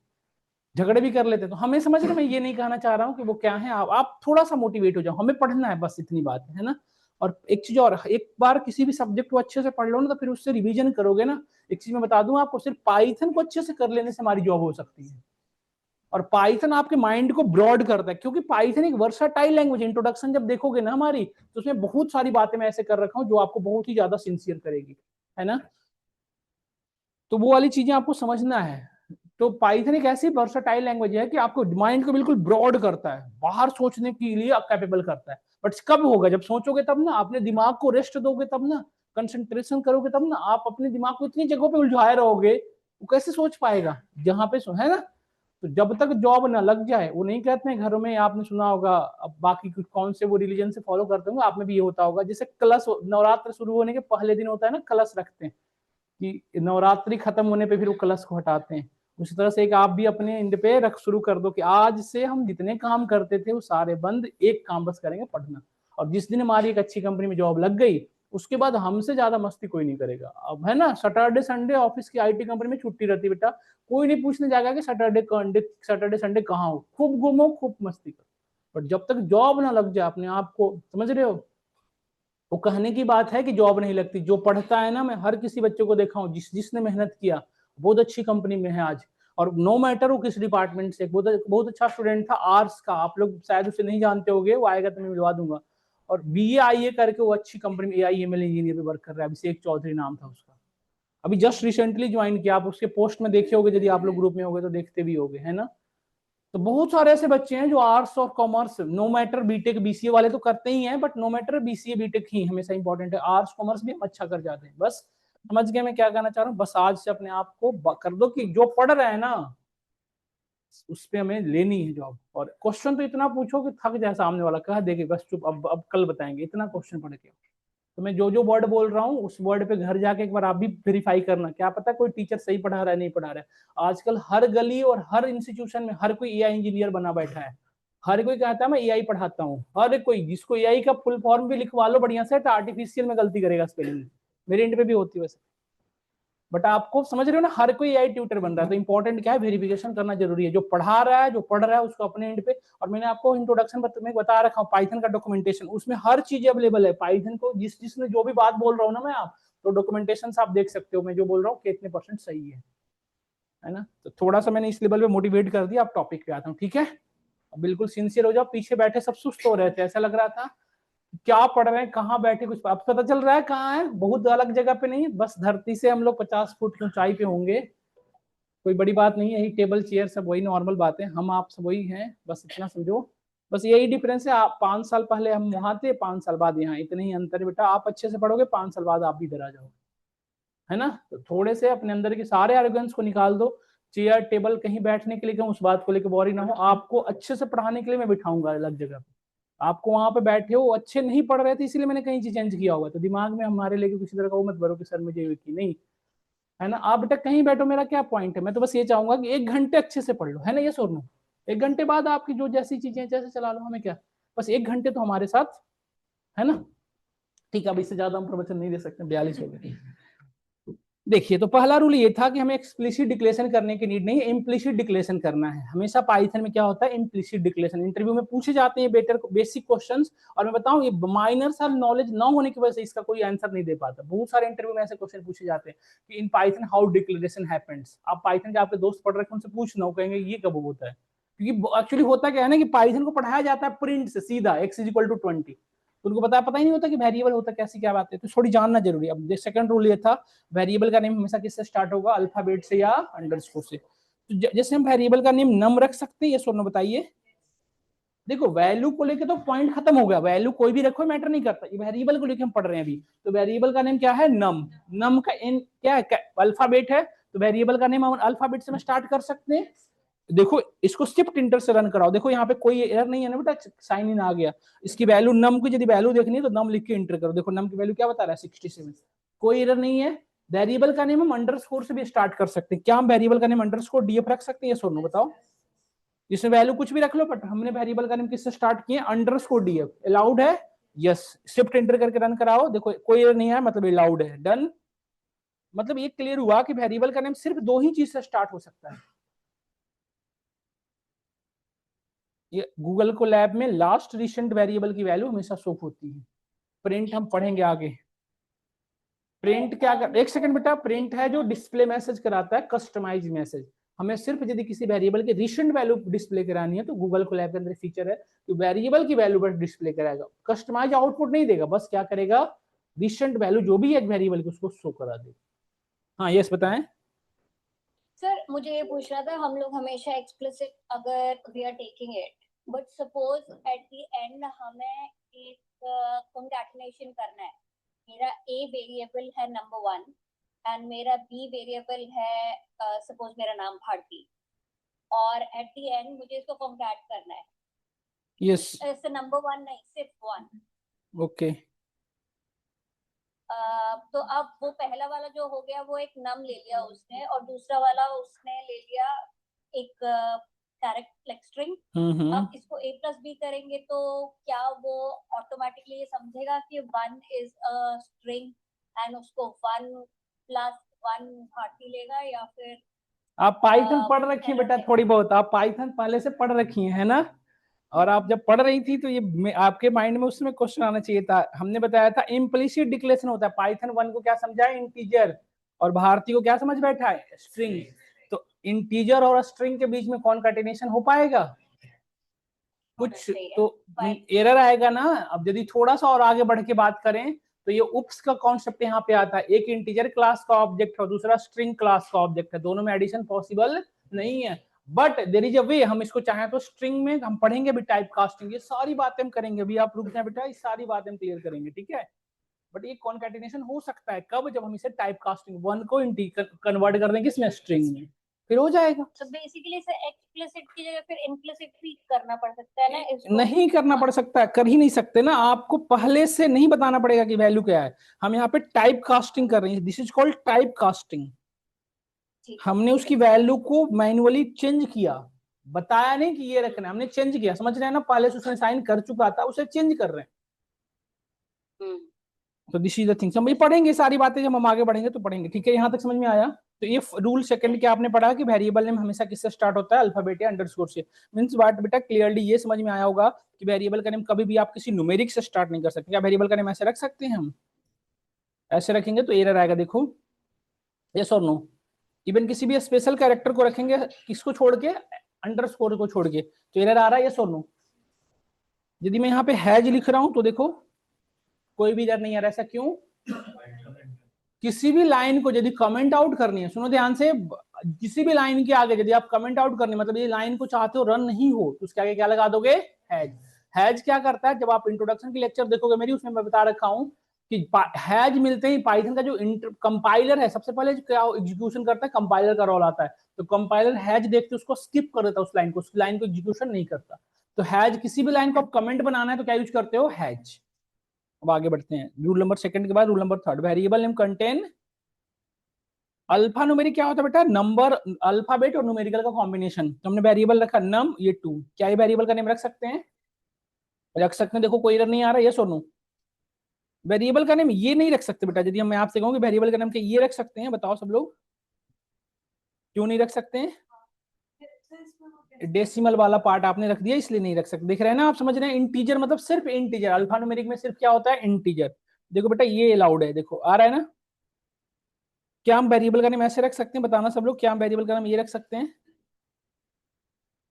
झगड़े भी कर लेते, तो हमें समझ रहे, मैं ये नहीं कहना चाह रहा हूँ कि वो क्या है, आप थोड़ा सा मोटिवेट हो जाओ, हमें पढ़ना है, बस इतनी बात है ना। और एक चीज और, एक बार किसी भी सब्जेक्ट को अच्छे से पढ़ लो ना, तो फिर उससे रिवीजन करोगे ना। एक चीज मैं बता दूं आपको, सिर्फ पाइथन को अच्छे से कर लेने से हमारी जॉब हो सकती है। और पाइथन आपके माइंड को ब्रॉड करता है, क्योंकि पाइथन एक वर्साटाइल लैंग्वेज। इंट्रोडक्शन जब देखोगे ना हमारी, तो उसमें बहुत सारी बातें मैं ऐसे कर रखा हूँ जो आपको बहुत ही ज्यादा सिंसियर करेगी, है ना। तो वो वाली चीजें आपको समझना है। तो पाइथन एक ऐसी वर्सटाइल लैंग्वेज है कि आपको माइंड को बिल्कुल ब्रॉड करता है, बाहर सोचने के लिए कैपेबल करता है। बट कब होगा, जब सोचोगे तब ना, अपने दिमाग को रेस्ट दोगे तब ना, कंसंट्रेशन करोगे तब ना। आप अपने दिमाग को इतनी जगहों पे उलझाए रहोगे, वो कैसे सोच पाएगा जहां पे है ना। तो जब तक जॉब ना लग जाए, वो नहीं कहते हैं घरों में, आपने सुना होगा, अब बाकी कुछ कौन से वो रिलीजन से फॉलो करते होंगे, आप में भी ये होता होगा, जैसे कलश नवरात्र शुरू होने के पहले दिन होता है ना, कलश रखते हैं कि नवरात्रि खत्म होने पे फिर वो कलश को हटाते हैं। उसी तरह से एक आप भी अपने इंड पे रख शुरू कर दो कि आज से हम जितने काम करते थे वो सारे बंद, एक काम बस करेंगे, पढ़ना। और जिस दिन हमारी एक अच्छी कंपनी में जॉब लग गई, उसके बाद हमसे ज्यादा मस्ती कोई नहीं करेगा। अब है ना, सैटरडे संडे ऑफिस की आईटी कंपनी में छुट्टी रहती बेटा, कोई नहीं पूछने जाएगा कि सैटरडे संडे कहाँ हो, खूब घूमो, खूब मस्ती करो। बट जब तक जॉब ना लग जाए, अपने आप को समझ रहे हो, वो कहने की बात है कि जॉब नहीं लगती। जो पढ़ता है ना, मैं हर किसी बच्चे को देखा हूँ जिसने मेहनत किया, बहुत अच्छी कंपनी में है आज। और नो मैटर वो किस डिपार्टमेंट से, बहुत अच्छा स्टूडेंट था आर्ट्स का, आप लोग शायद उसे नहीं जानते होंगे, वो आएगा तो मैं मिलवा दूंगा। और बीए आईए करके वो अच्छी कंपनी में एआईएमएल इंजीनियर पे वर्क कर रहा है, अभिषेक चौधरी नाम था उसका। अभी जस्ट रिसेंटली ज्वाइन किया, आप उसके पोस्ट में देखे होगे, यदि आप लोग ग्रुप में होगे तो देखते भी होगे, है ना। तो बहुत सारे ऐसे बच्चे हैं जो आर्ट्स और commerce, no matter BTech BCA वाले तो करते ही हैं, but no matter BCA BTech ही हमेशा इंपॉर्टेंट है, आर्ट्स कॉमर्स भी हम अच्छा कर जाते हैं। बस समझ गए मैं क्या कहना चाह रहा हूँ। बस आज से अपने आप को कर दो कि जो पढ़ रहे हैं ना, उस पे हमें लेनी है जॉब। और क्वेश्चन तो इतना पूछो कि थक जाए सामने वाला, कह देगी बस चुप, अब कल बताएंगे, इतना क्वेश्चन पढ़ के। तो मैं जो जो वर्ड बोल रहा हूँ, उस वर्ड पे घर जाके एक बार आप भी वेरीफाई करना, क्या पता कोई टीचर सही पढ़ा रहा है नहीं पढ़ा रहा है। आजकल हर गली और हर इंस्टीट्यूशन में हर कोई एआई इंजीनियर बना बैठा है। हर कोई कहता है मैं एआई पढ़ाता हूँ, हर कोई, जिसको एआई का फुल फॉर्म भी लिखवा लो बढ़िया से, तो आर्टिफिशियल में गलती करेगा स्पेलिंग। मेरे इंड पे भी होती है वैसे। बट आपको समझ रहे हो ना, हर कोई एआई ट्यूटर बन रहा है। तो इंपॉर्टेंट क्या है, वेरिफिकेशन करना जरूरी है, जो पढ़ा रहा है, जो पढ़ रहा है, उसको अपने एंड पे। और मैंने आपको इंट्रोडक्शन में बता रखा हूँ पाइथन का डॉक्यूमेंटेशन, उसमें हर चीज अवेलेबल है पाइथन को। जिसने जो भी बात बोल रहा हूँ ना मैं, आप तो डॉक्यूमेंटेशन से आप देख सकते हो मैं जो बोल रहा हूँ कितने परसेंट सही है ना। तो थोड़ा सा मैंने इस लेवल पे मोटिवेट कर दिया, आप टॉपिक पे आता हूँ, ठीक है। बिल्कुल सिंसियर हो जाओ, पीछे बैठे सब सुस्त हो रहे थे, ऐसा लग रहा था क्या पढ़ रहे हैं, कहाँ बैठे, कुछ अब पता चल रहा है कहाँ है, बहुत अलग जगह पे नहीं, बस धरती से हम लोग 50 फुट की ऊंचाई पे होंगे। कोई बड़ी बात नहीं है, यही टेबल चेयर सब वही नॉर्मल बात है, हम आप सब वही हैं, बस इतना समझो। बस यही डिफरेंस है, आप 5 साल पहले हम वहां थे, 5 साल बाद यहाँ, इतने ही अंतर है बेटा। आप अच्छे से पढ़ोगे, 5 साल बाद आप भी इधर आ जाओगे, है ना। तो थोड़े से अपने अंदर के सारे आर्गुमेंट्स को निकाल दो। चेयर टेबल कहीं बैठने के लिए कहूँ, उस बात को लेकर बोरी ना हो, आपको अच्छे से पढ़ाने के लिए मैं बिठाऊंगा अलग जगह पे। आपको वहां पे बैठे हो, अच्छे नहीं पढ़ रहे थे, इसीलिए मैंने कहीं चीज चेंज किया होगा, तो दिमाग में हमारे लेके किसी तरह का वो मत भरो कि सर मुझे ये की नहीं, है ना। आप बेटा कहीं बैठो, मेरा क्या पॉइंट है, मैं तो बस ये चाहूंगा कि 1 घंटे अच्छे से पढ़ लो, है ना, ये सोच लो। 1 घंटे बाद आपकी जो जैसी चीजें जैसे चला लो, हमें क्या, बस 1 घंटे तो हमारे साथ, है ना। ठीक है, अब इससे ज्यादा हम प्रवचन नहीं दे सकते, 42 हो गए। देखिए, तो पहला रूल ये था कि हमें एक्सप्लिसिट डिक्लेरेशन करने की नीड नहीं है, इम्प्लिसिट डिक्लेरेशन करना है। हमेशा पाइथन में क्या होता है, इम्प्लिसिट डिक्लेरेशन। इंटरव्यू में पूछे जाते हैं बेसिक क्वेश्चंस, और मैं बताऊं ये माइनर सा नॉलेज ना होने की वजह से इसका कोई आंसर नहीं दे पाता। बहुत सारे इंटरव्यू में ऐसे क्वेश्चन पूछे जाते हैं कि in Python how declaration happens. आप पाइथन के आपके दोस्त पढ़ रहे हैं, उनसे पूछना, कहेंगे ये कब होता है। क्योंकि एक्चुअली होता क्या है ना, कि पाइथन को पढ़ाया जाता है प्रिंट से सीधा, x=20, उनको पता ही नहीं होता कि वेरिएबल होता कैसी क्या बात है, तो थोड़ी जानना जरूरी है। अब सेकंड रूल ये था, वेरिएबल का नेम हमेशा किससे स्टार्ट होगा, अल्फाबेट से या अंडरस्कोर से। तो जैसे हम वेरिएबल का नेम नम रख सकते हैं, ये सोनो बताइए, देखो वैल्यू को लेके तो पॉइंट खत्म हो गया, वैल्यू कोई भी रखो मैटर नहीं करता, ये वेरिएबल को लेके हम पढ़ रहे हैं अभी। तो वेरिएबल का नेम क्या है, नम। नम का इन क्या है, अल्फाबेट है, तो वेरिएबल का नेम हम अल्फाबेट से स्टार्ट कर सकते हैं। देखो इसको शिफ्ट इंटर से रन कराओ, देखो यहाँ पे कोई एरर नहीं है ना बेटा, साइन इन आ गया। इसकी वैल्यू नम की यदि वैल्यू देखनी है तो नम लिख के इंटर करो, देखो नम की वैल्यू क्या बता रहा है 67, कोई एरर नहीं है। वेरिएबल का नेम हम अंडरस्कोर से भी स्टार्ट कर सकते हैं, क्या हम वेरिएबल का नेम अंडरस्कोर डीएफ रख सकते हैं, ये सुनो बताओ। इसमें वैल्यू कुछ भी रख लो, बट हमने वेरिएबल का नेम किससे स्टार्ट किया, अंडरस्कोर डीएफ। अलाउड है, यस। शिफ्ट एंटर करके रन कराओ, देखो कोई एरर नहीं है, मतलब अलाउड है, डन। मतलब ये क्लियर हुआ कि वेरिएबल का नेम सिर्फ दो ही चीज से स्टार्ट हो सकता है। ये गूगल को लैब में लास्ट रिसेंट वेरिएबल की वैल्यू हमेशा शो होती है। प्रिंट हम पढ़ेंगे आगे। प्रिंट क्या कर, एक सेकंड बेटा, प्रिंट है जो डिस्प्ले मैसेज कराता है, कस्टमाइज मैसेज। हमें सिर्फ यदि किसी वेरिएबल की रिसेंट वैल्यू डिस्प्ले करानी है तो गूगल कोलैब के अंदर फीचर है कि वेरिएबल की वैल्यू बस डिस्प्ले कराएगा, कस्टमाइज आउटपुट नहीं देगा, बस क्या करेगा, रिसेंट वैल्यू जो भी है वेरिएबल की उसको शो करा देगा। हाँ यस बताएं। सर मुझे ये पूछना था, हम लोग हमेशा एक्सप्लिसिट अगर we are taking it, but suppose at the end हमें एक कंकैटिनेशन करना है, मेरा ए वेरिएबल है नंबर 1 एंड मेरा बी वेरिएबल है सपोज मेरा नाम भारती, और एट द एंड मुझे इसको कंकैट करना है। यस ऐसे नंबर 1 नहीं, सिर्फ 1। ओके। तो अब वो पहला वाला जो हो गया वो एक नम ले लिया उसने, और दूसरा वाला उसने ले लिया एक कैरेक्टर स्ट्रिंग। अब इसको a प्लस बी करेंगे तो क्या वो ऑटोमेटिकली ये समझेगा कि 1 इज अ स्ट्रिंग एंड उसको 1 प्लस 1 भारती लेगा, या फिर आप पाइथन पढ़ रखी है बेटा थोड़ी बहुत, आप पाइथन पहले से पढ़ रखी है ना, और आप जब पढ़ रही थी तो ये आपके माइंड में उसमें क्वेश्चन आना चाहिए था। हमने बताया था इम्प्लिसिट डिक्लेरेशन होता है, पाइथन 1 को क्या समझा है, इंटीजर, और भारतीय को क्या समझ बैठा है, स्ट्रिंग। तो इंटीजर और स्ट्रिंग के बीच में कॉन्कैटिनेशन हो पाएगा कुछ, तो एरर आएगा ना। अब यदि थोड़ा सा और आगे बढ़ के बात करें तो ये उप्स का कॉन्सेप्ट यहाँ पे आता है, एक इंटीजर क्लास का ऑब्जेक्ट है, दूसरा स्ट्रिंग क्लास का ऑब्जेक्ट है, दोनों में एडिशन पॉसिबल नहीं है, बट देयर इज अ वे, हम इसको चाहें तो स्ट्रिंग में हम पढ़ेंगे भी टाइप कास्टिंग, ये सारी बातें हम करेंगे, अभी आप रुक जाए बेटा, ये सारी बातें हम क्लियर करेंगे, ठीक है। बट ये कॉन्कैटिनेशन हो सकता है कब, जब हम इसे टाइप कास्टिंग 1 को कन्वर्ट कर देंगे इसमें स्ट्रिंग में, फिर हो जाएगा। तो बेसिकली इसे एक्सप्लिसिट की जगह फिर इम्प्लिसिट भी करना पड़ सकता है ना इसको? नहीं करना पड़ सकता है, कर ही नहीं सकते ना, आपको पहले से नहीं बताना पड़ेगा कि वैल्यू क्या है, हम यहाँ पे टाइप कास्टिंग कर रहे हैं, this is called type casting. हमने उसकी वैल्यू को मैन्युअली चेंज किया, बताया नहीं कि ये रखना है, हमने चेंज किया, समझ रहे हैं ना, पहले से उसने साइन कर चुका था उसे चेंज कर रहे हैं। तो दिस इज द थिंग, हम ये पढ़ेंगे सारी बातें, जब हम आगे बढ़ेंगे तो पढ़ेंगे, ठीक है। यहाँ तक समझ में आया। तो ये रूल सेकंड क्या आपने पढ़ा कि वेरिएबल नेम हमेशा किससे स्टार्ट होता है, अल्फाबेट या अंडरस्कोर से। मींस व्हाट बेटा, क्लियरली ये समझ में आया होगा कि वेरिएबल का नेम कभी भी आप किसी न्यूमेरिक से स्टार्ट नहीं कर सकते। क्या वेरिएबल का नेम ऐसे रख सकते हैं हम, ऐसे रखेंगे तो एरर आएगा, देखो यस और नो। इवन किसी भी स्पेशल कैरेक्टर को रखेंगे किसको छोड़ के, अंडरस्कोर को छोड़ के, तो एरर आ रहा है, यस और नो। यदि मैं यहाँ पे हैज लिख रहा हूं तो देखो कोई भी एरर नहीं आ रहा, ऐसा क्यों, किसी भी लाइन को यदि कमेंट आउट करनी है, सुनो ध्यान से, किसी भी लाइन के आगे यदि आप कमेंट आउट करनी, मतलब ये लाइन को चाहते हो रन नहीं हो, तो उसके आगे क्या लगा दोगे, हैज। हैज क्या करता है, जब आप इंट्रोडक्शन की लेक्चर देखोगे मेरी, उसमें मैं बता रखा हूं कि हैज मिलते ही पाइथन का जो कंपाइलर है सबसे पहले क्या एग्जीक्यूशन करता है, कंपाइलर का रोल आता है, तो कंपाइलर हैज देखते उसको स्किप कर देता है, उस लाइन को, उस लाइन को एग्जीक्यूशन नहीं करता। तो हैज, किसी भी लाइन को आप कमेंट बनाना है तो क्या यूज करते हो, हैज। अब आगे बढ़ते हैं, रूल नंबर सेकंड के बाद rule number third, variable name contain alpha numeric, क्या होता है बेटा, नंबर, अल्फाबेट और न्यूमेरिकल का कॉम्बिनेशन। तो हमने वेरिएबल रखा नम, ये 2, क्या ये वेरिएबल का नेम रख सकते हैं, रख सकते हैं, देखो कोई एरर नहीं आ रहा, यस और नो। वेरिएबल का नेम ये नहीं रख सकते बेटा, यदि मैं आपसे कहूँ कि वेरिएबल का नेम क्या ये रख सकते हैं, बताओ सब लोग, क्यों नहीं रख सकते हैं, डेसिमल वाला पार्ट आपने रख दिया इसलिए नहीं रख सकते, देख रहे हैं ना आप, समझ रहे हैं, इंटीजर मतलब सिर्फ इंटीजर, अल्फा न्यूमेरिक में सिर्फ क्या होता है, इंटीजर। देखो बेटा ये अलाउड है, देखो आ रहा है ना। क्या हम वेरिएबल का नेम ऐसे रख सकते हैं, बताना सब लोग, क्या हम वेरिएबल का नाम ये रख सकते हैं,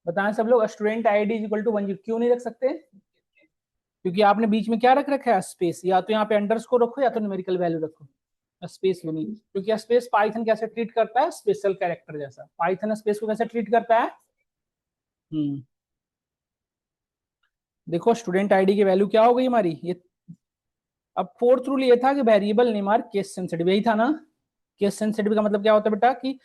बताएं सब लोग, student ID is equal to 1, क्यों नहीं रख सकते, क्योंकि आपने बीच में क्या रख रखा है, स्पेस, या तो यहाँ पे अंडरस्कोर रखो या तो न्यूमेरिकल वैल्यू रखो, स्पेस भी नहीं, क्योंकि स्पेस पाइथन कैसे ट्रीट करता है, स्पेशल कैरेक्टर जैसा, पाइथन स्पेस को कैसे ट्रीट करता है। देखो स्टूडेंट आईडी की वैल्यू क्या हो गई हमारी ये। अब फोर्थ रूल ये था कि variable name are case sensitive, यही था ना। केस सेंसिटिव का मतलब क्या होता है बेटा कि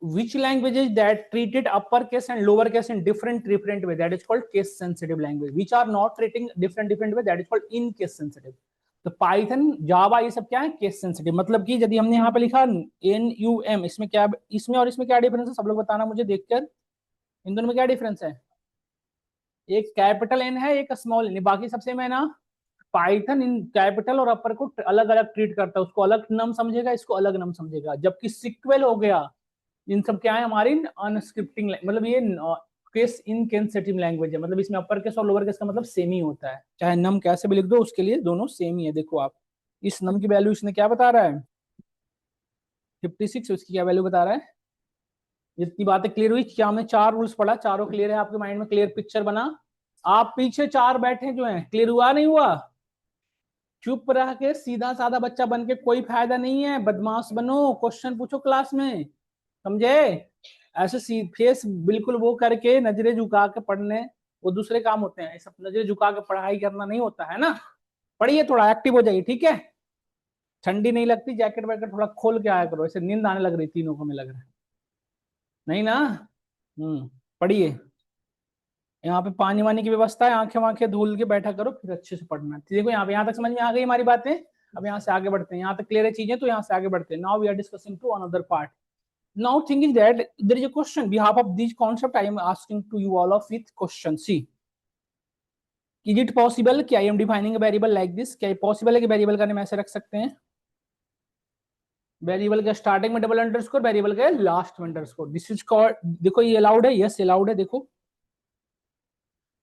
which languages that treated uppercase and lowercase in different way, that is called case sensitive language. Which are not treating different way, that is called in case sensitive. तो पाइथन जावा ये सब क्या है, केस सेंसिटिव। मतलब कि यदि हमने यहाँ पे लिखा NUM, इसमें क्या, इसमें और इसमें क्या डिफरेंस है, सब लोग बताना मुझे देखकर, इन दोनों में क्या डिफरेंस है। एक कैपिटल एन है, एक स्मॉल एन, बाकी सब सेम है ना। पाइथन इन कैपिटल और अपर को अलग अलग ट्रीट करता है, उसको अलग नम समझेगा, इसको अलग नम समझेगा। जबकि सिक्वल हो गया, इन सब क्या है हमारी अनस्क्रिप्टिंग, मतलब ये केस इनकेंसेटिव लैंग्वेज है। मतलब इसमें अपर केस और लोअर केस का मतलब सेम ही होता है, चाहे नम कैसे भी लिख दो उसके लिए दोनों सेम ही है। देखो आप, इस नम की वैल्यू इसने क्या बता रहा है 56, उसकी क्या वैल्यू बता रहा है। इतनी बातें क्लियर हुई क्या, हमने 4 रूल्स पढ़ा, चारों क्लियर है आपके माइंड में, क्लियर पिक्चर बना। आप पीछे 4 बैठे जो हैं, क्लियर हुआ नहीं हुआ। चुप रह के सीधा साधा बच्चा बन के कोई फायदा नहीं है, बदमाश बनो, क्वेश्चन पूछो क्लास में, समझे। ऐसे फेस बिल्कुल वो करके नजरें झुका के पढ़ने, वो दूसरे काम होते हैं, सब नजरें झुका के पढ़ाई करना नहीं होता है ना। पढ़िए, थोड़ा एक्टिव हो जाइए, ठीक है। ठंडी नहीं लगती, जैकेट वैकेट थोड़ा खोल के आया करो, ऐसे नींद आने लग रही तीनों को, में लग रहा है नहीं ना। पढ़िए, यहाँ पे पानी वानी की व्यवस्था है, आंखें वांखें धुल के बैठा करो, फिर अच्छे से पढ़ना। देखो यहाँ पे, यहाँ तक समझ में आ गई हमारी बातें। अब यहाँ से आगे बढ़ते हैं, यहाँ तक क्लियर है चीजें, तो यहाँ से आगे बढ़ते हैं। Now we are discussing to another part. Now thing is that there is a question behalf of this concept I am asking to you all of with question. See, is it possible कि I am defining a variable like this? क्या possible है कि variable का नाम ऐसे रख सकते हैं, वेरिएबल के स्टार्टिंग में डबल अंडरस्कोर, वेरिएबल के लास्ट में अंडरस्कोर। दिस इज कॉल्ड, देखो ये अलाउड है, यस अलाउड है। देखो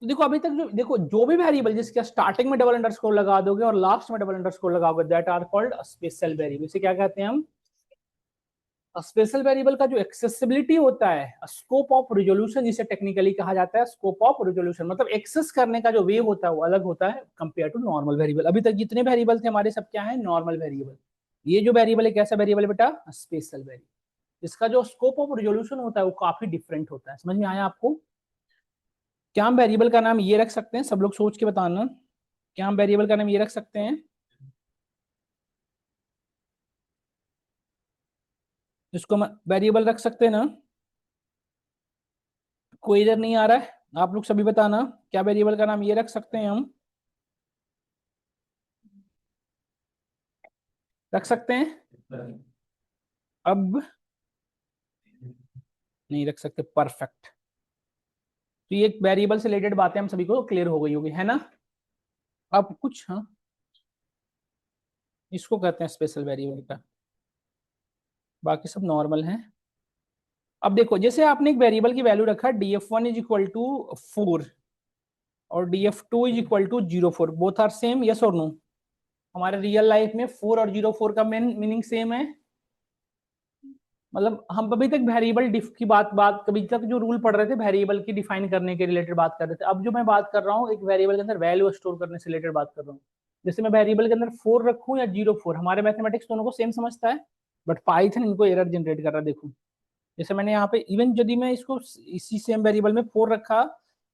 तो देखो अभी तक जो, देखो जो भी वेरिएबल जिसके स्टार्टिंग में डबल अंडरस्कोर लगा दोगे और लास्ट में डबल अंडरस्कोर लगाओगे, that are called special variable. इसे क्या कहते हैं हम, स्पेशल वेरिएबल का जो एक्सेसिबिलिटी होता है, स्कोप ऑफ रिजोल्यूशन जिसे टेक्निकली कहा जाता है, स्कोप ऑफ रिजोल्यूशन मतलब एक्सेस करने का जो वे होता है वो अलग होता है कंपेयर टू नॉर्मल वेरिएबल। अभी तक जितने वेरिएबल थे हमारे सब क्या है, नॉर्मल वेरिएबल। ये जो वेरिएबल है कैसा वेरिएबल है बेटा, स्पेशल वेरिएबल। इसका जो स्कोप ऑफ रिजोल्यूशन होता है वो काफी डिफरेंट होता है। समझ में आया आपको। क्या हम वेरिएबल का नाम ये रख सकते हैं, सब लोग सोच के बताना, क्या हम वेरिएबल का नाम ये रख सकते हैं, इसको वेरिएबल रख सकते हैं ना। कोई इधर नहीं आ रहा है, आप लोग सभी बताना, क्या वेरिएबल का नाम ये रख सकते हैं हम, रख सकते हैं। अब नहीं रख सकते, परफेक्ट। तो ये वेरिएबल से रिलेटेड बातें हम सभी को क्लियर हो गई होगी, है ना। अब कुछ, हाँ इसको कहते हैं स्पेशल वेरिएबल का, बाकी सब नॉर्मल है। अब देखो जैसे आपने एक वेरिएबल की वैल्यू रखा df1 इज इक्वल टू 4 और df2 is equal to 0.4, both are same, yes और नो। हमारे रियल लाइफ में 4 और 0.4 का मीनिंग सेम है। मतलब हम अभी तक वेरिएबल डिफ की बात कभी तक जो रूल पढ़ रहे थे वेरिएबल की डिफाइन करने के रिलेटेड बात कर रहे थे। अब जो मैं बात कर रहा हूँ एक वेरिएबल के अंदर वैल्यू स्टोर करने से रिलेटेड बात कर रहा हूँ। जैसे मैं वेरिएबल के अंदर 4 रखूँ या 0.4, हमारे मैथमेटिक्स दोनों को सेम समझता है, बट पाइथन इनको एरर जनरेट कर रहा है। देखो जैसे मैंने यहाँ पे इवन यदि मैं इसको इसी सेम वेरिएबल में 4 रखा,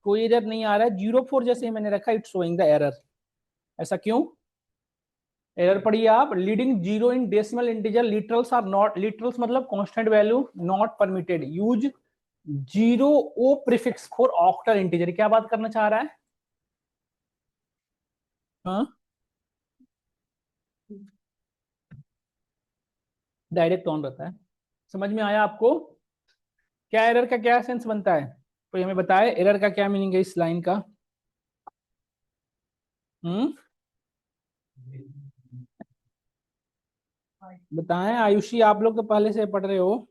कोई एरर नहीं आ रहा है। 0.4 जैसे ही मैंने रखा, इट्स शोइंग द एरर। ऐसा क्यों, एरर पढ़िए आप, leading zero in decimal integer literals are not, literals मतलब constant value, not permitted, use zero O prefix for octal integer. क्या बात करना चाह रहा है, हाँ डायरेक्ट ऑन रहता है। समझ में आया आपको, क्या एरर का क्या सेंस बनता है, कोई हमें बताए एरर का क्या मीनिंग है इस लाइन का। हम्म बताएं आयुषी, आप लोग तो पहले से पढ़ रहे हो,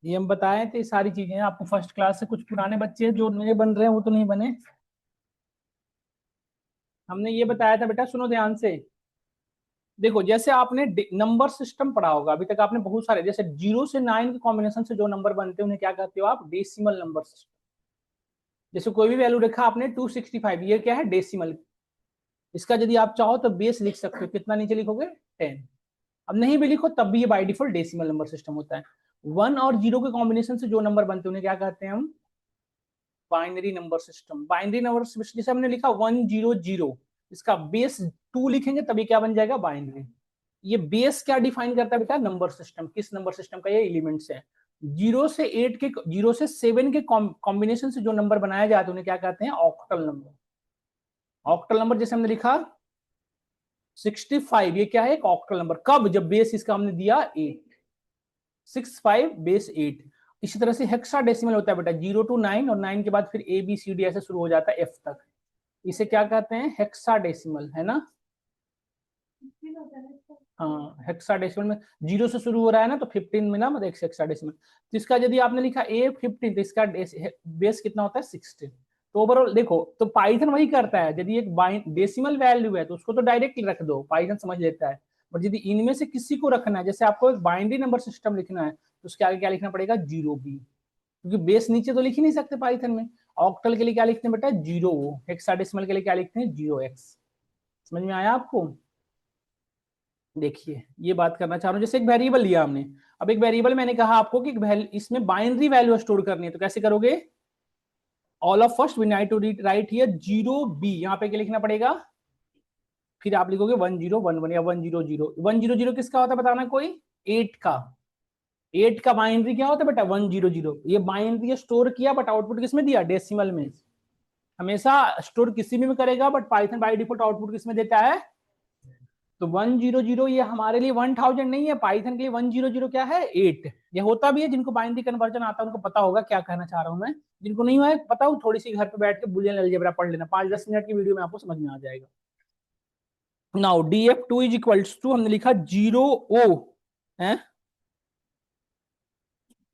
ये हम बताए थे सारी चीजें आपको फर्स्ट क्लास से। कुछ पुराने बच्चे जो नए बन रहे हैं वो तो नहीं बने। हमने ये बताया था बेटा, सुनो ध्यान से। देखो जैसे आपने नंबर सिस्टम पढ़ा होगा अभी तक, आपने बहुत सारे, जैसे 0 से 9 के कॉम्बिनेशन से जो नंबर बनते हैं उन्हें क्या कहते हो आप, डेसिमल नंबर सिस्टम। जैसे कोई भी वैल्यू रखा आपने 265, ये क्या है डेसिमल। इसका यदि आप चाहो तो बेस लिख सकते हो, कितना नीचे लिखोगे 10। अब नहीं भी लिखो तब भी ये by default decimal number system होता है। 1 और 0 के कॉम्बिनेशन से जो नंबर बनते हैं उन्हें क्या कहते हैं हम, binary number system. Binary number system जैसे हमने लिखा 100, इसका बेस 2 लिखेंगे तभी क्या बन जाएगा, बाइनरी। ये बेस क्या डिफाइन करता है बेटा, नंबर सिस्टम, किस नंबर सिस्टम का ये एलिमेंट्स है। 0 से 7 के कॉम्बिनेशन से जो नंबर बनाया जाता है उन्हें क्या कहते हैं, ऑक्टल नंबर। ऑक्टल नंबर जैसे हमने लिखा 65, ये क्या है, एक ऑक्टल नंबर। कब, जब बेस इसका हमने दिया 8, 65 बेस 8। इसी तरह से हेक्साडेसिमल होता है बेटा 0 to 9, और 9 के बाद फिर ABCD ऐसे शुरू हो जाता है F तक, इसे क्या कहते हैं, हेक्साडेसिमल, है ना। हाँ, हेक्साडेसिमल में 0 से शुरू हो रहा है ना, तो 15 में ना मतलब हेक्साडेसिमल। तो इसका यदि आपने लिखा A15 तो इसका बेस कितना होता है, 16। तो ओवरऑल देखो, तो पाइथन वही करता है, यदि एक डेसिमल वैल्यू है तो उसको तो डायरेक्ट रख दो, पाइथन समझ लेता है। और यदि इनमें से किसी को रखना है, जैसे आपको एक बाइनरी नंबर सिस्टम लिखना है, तो उसके आगे क्या लिखना पड़ेगा, 0B, क्योंकि बेस नीचे तो लिख ही नहीं सकते पाइथन में। ऑक्टल के लिए क्या लिखते हैं बेटा, 0O। हेक्साडेसिमल के लिए क्या लिखते हैं, 0X। समझ में आया आपको। देखिए ये बात करना चाह रहा हूँ, जैसे एक वेरिएबल लिया हमने, अब एक वेरिएबल मैंने कहा आपको कि इसमें बाइनरी वैल्यू स्टोर करनी है, तो कैसे करोगे, all of first we need to write here 0B, यहाँ पे क्या लिखना पड़ेगा, फिर आप लिखोगे 1011 या 100। 100 किसका होता है बताना कोई, 8 का। 8 का बाइनरी क्या होता है बेटा, 100। ये बाइनरी स्टोर किया बट आउटपुट किसमें दिया, डेसिमल में। हमेशा स्टोर किसी में भी करेगा, but Python by default output किसमें देता है, तो 100 ये हमारे लिए 1000 नहीं है, पाइथन के लिए 100 क्या है, 8। ये होता भी है, जिनको बाइनरी कन्वर्जन आता है उनको पता होगा क्या कहना चाह रहा हूं मैं, जिनको नहीं हुआ है पता हो, थोड़ी सी घर पे बैठ के बुलियन अलजेब्रा पढ़ लेना, 5-10 मिनट की वीडियो में आपको समझ में आ जाएगा। Now df2 is equals to, हमने लिखा 0O है,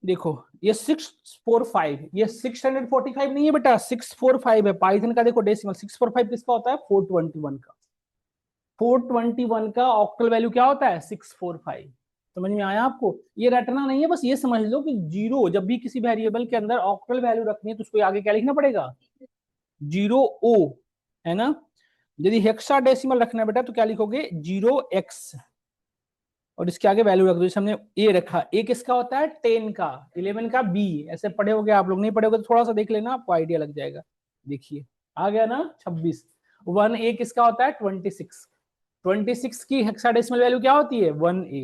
देखो ये 645, ये 645 नहीं है बेटा, 645 है पाइथन का। देखो डेसिमल 645 किसका होता है, 421 का। 421 का ऑक्टल वैल्यू क्या होता है, 645। समझ में आया आपको, ये रटना नहीं है, बस ये समझ लो कि 0, जब भी किसी वेरिएबल के अंदर ऑक्टल वैल्यू रखनी है तो उसको आगे क्या लिखना पड़ेगा, 0O, है ना। यदि हेक्साडेसिमल रखना है बेटा तो क्या लिखोगे, 0X, और इसके आगे वैल्यू रख दो। जैसे हमने ए रखा, ए किसका होता है, 10 का, 11 का B, ऐसे पढ़े होगे आप लोग, नहीं पढ़े होगे तो थोड़ा सा देख लेना, आपको आइडिया लग जाएगा। देखिए आ गया ना 26। 1A किसका होता है, 26। 26 की हेक्साडेसिमल वैल्यू क्या होती है, 1A।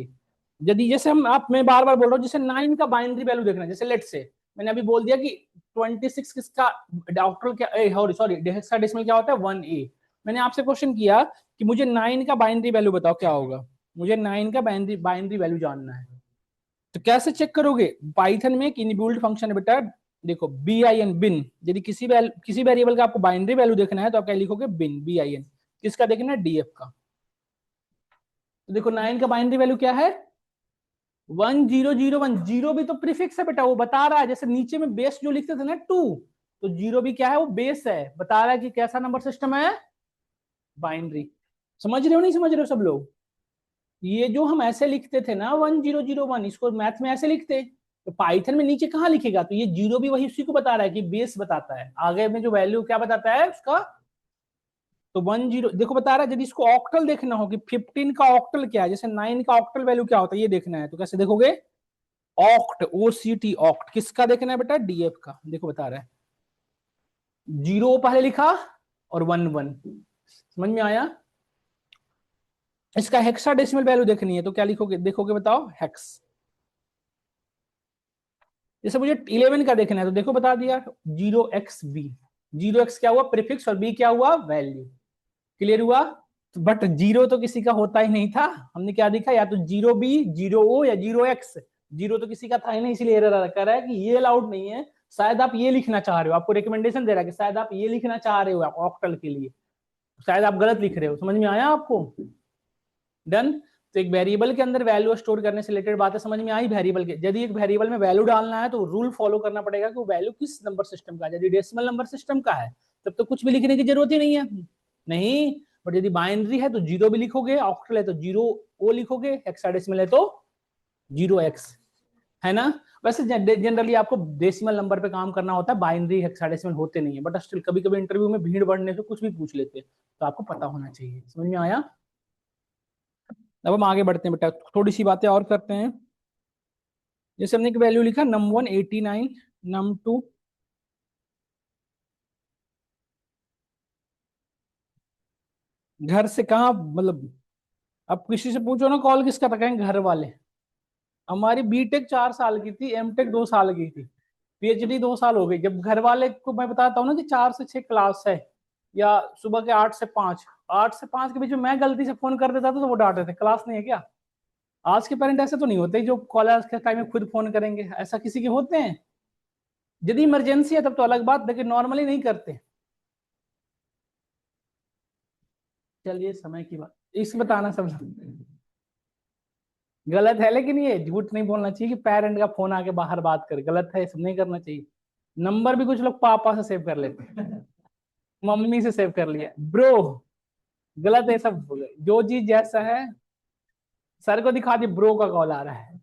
यदि जैसे मैं बार बार बोल रहा हूँ, जैसे 9 का बाइनरी वैल्यू देखना है, जैसे लेट से मैंने अभी बोल दिया कि 26 किसका ऑक्टल क्या, सॉरी हेक्साडेसिमल क्या होता है, 1A। मैंने आपसे क्वेश्चन किया कि मुझे 9 का बाइनरी वैल्यू बताओ, क्या होगा, मुझे 9 का बाइनरी वैल्यू जानना है। तो कैसे चेक करोगे, पाइथन में एक इनबिल्ट फंक्शन है बेटा, देखो bin, बिन। यदि किसी वेरिएबल का आपको बाइनरी वैल्यू देखना है तो आप क्या लिखोगे, bin। किसका देखना है, df का। तो देखो 9 का बाइनरी वैल्यू क्या है, 1001। 0 भी तो प्रीफिक्स है बेटा, वो बता रहा है, जैसे नीचे में बेस जो लिखते थे ना 2, तो 0 भी क्या है, वो बेस है, बता रहा है कि कैसा नंबर सिस्टम है, बाइनरी। समझ रहे हो नहीं समझ रहे हो सब लोग, ये जो हम ऐसे लिखते थे ना 1001, इसको मैथ में ऐसे लिखते, तो पाइथन में नीचे कहाँ लिखेगा, तो ये 0 भी वही उसी को बता रहा है कि बेस बताता है, आगे में जो वैल्यू क्या बताता है उसका, तो 10 देखो बता रहा है। यदि इसको ऑक्टल देखना हो कि 15 का ऑक्टल क्या है, जैसे 9 का ऑक्टल वैल्यू क्या होता है ये देखना है, तो कैसे देखोगे, ऑक्ट, OCT, ऑक्ट किसका देखना है बेटा, DF का। देखो बता रहा है 0 पहले लिखा और 11, समझ में आया। इसका हेक्साडेसिमल वैल्यू देखनी है तो क्या लिखोगे, देखोगे बताओ, हेक्स। जैसे मुझे 11 का देखना है तो देखो बता दिया 0XB। 0x क्या हुआ, प्रीफिक्स, और B क्या हुआ, वैल्यू। क्लियर हुआ। बट 0 तो किसी का होता ही नहीं था, हमने क्या देखा, या तो 0B, 0O या 0X। 0 तो किसी का था ही नहीं, इसलिए एरर कर रहा है कि ये अलाउड नहीं है। शायद आप ये लिखना चाह रहे हो, आपको रिकमेंडेशन दे रहा है कि शायद आप ये लिखना चाह रहे हो ऑक्टल के लिए, शायद आप गलत लिख रहे हो। समझ में आया आपको, डन। तो एक वेरिएबल के अंदर वैल्यू स्टोर करने से रिलेटेड बातें समझ में आई। वेरिएबल के, यदि एक वेरिएबल में वैल्यू डालना है तो रूल फॉलो करना पड़ेगा कि वो वैल्यू किस नंबर सिस्टम का है। यदि डेसिमल नंबर सिस्टम का है तब तो कुछ भी लिखने की जरूरत ही नहीं है, नहीं। बट यदि बाइनरी है तो 0 भी लिखोगे, ऑक्टल है तो 0O लिखोगे, हेक्साडेसिमल है तो 0X, है ना। वैसे जनरली आपको डेसिमल नंबर पे काम करना होता है, बाइनरी हेक्साडेसिमल होते नहीं है, बट स्टिल कभी कभी इंटरव्यू में भीड़ बढ़ने से कुछ भी पूछ लेते हैं, तो आपको पता होना चाहिए। समझ में आया। अब हम आगे बढ़ते हैं बेटा, थोड़ी सी बातें और करते हैं। जैसे हमने एक वैल्यू लिखा num1 89, num2 घर से कहाँ, मतलब अब किसी से पूछो ना कॉल किसका था, कहेंगे घर वाले। हमारी बीटेक 4 साल की थी, एमटेक 2 साल की थी, पीएचडी 2 साल हो गई। जब घर वाले को मैं बताता हूँ ना कि 4 से 6 क्लास है, या सुबह के 8 से 5, 8 से 5 के बीच में मैं गलती से फोन कर देता था तो वो डांटते थे, क्लास नहीं है क्या। आज के पेरेंट ऐसे तो नहीं होते जो कॉलेज के टाइम में खुद फोन करेंगे, ऐसा किसी के होते हैं। यदि इमरजेंसी है तब तो अलग बात, लेकिन नॉर्मली नहीं करते। चलिए समय की बात, इस बताना सब गलत है, लेकिन ये झूठ नहीं बोलना चाहिए कि पेरेंट का फोन आके बाहर बात करे, गलत है, ये सब नहीं करना चाहिए। नंबर भी कुछ लोग पापा से सेव कर लेते हैं, मम्मी से सेव कर लिया ब्रो, गलत है सब। जो चीज जैसा है, सर को दिखा दी ब्रो का कॉल आ रहा है,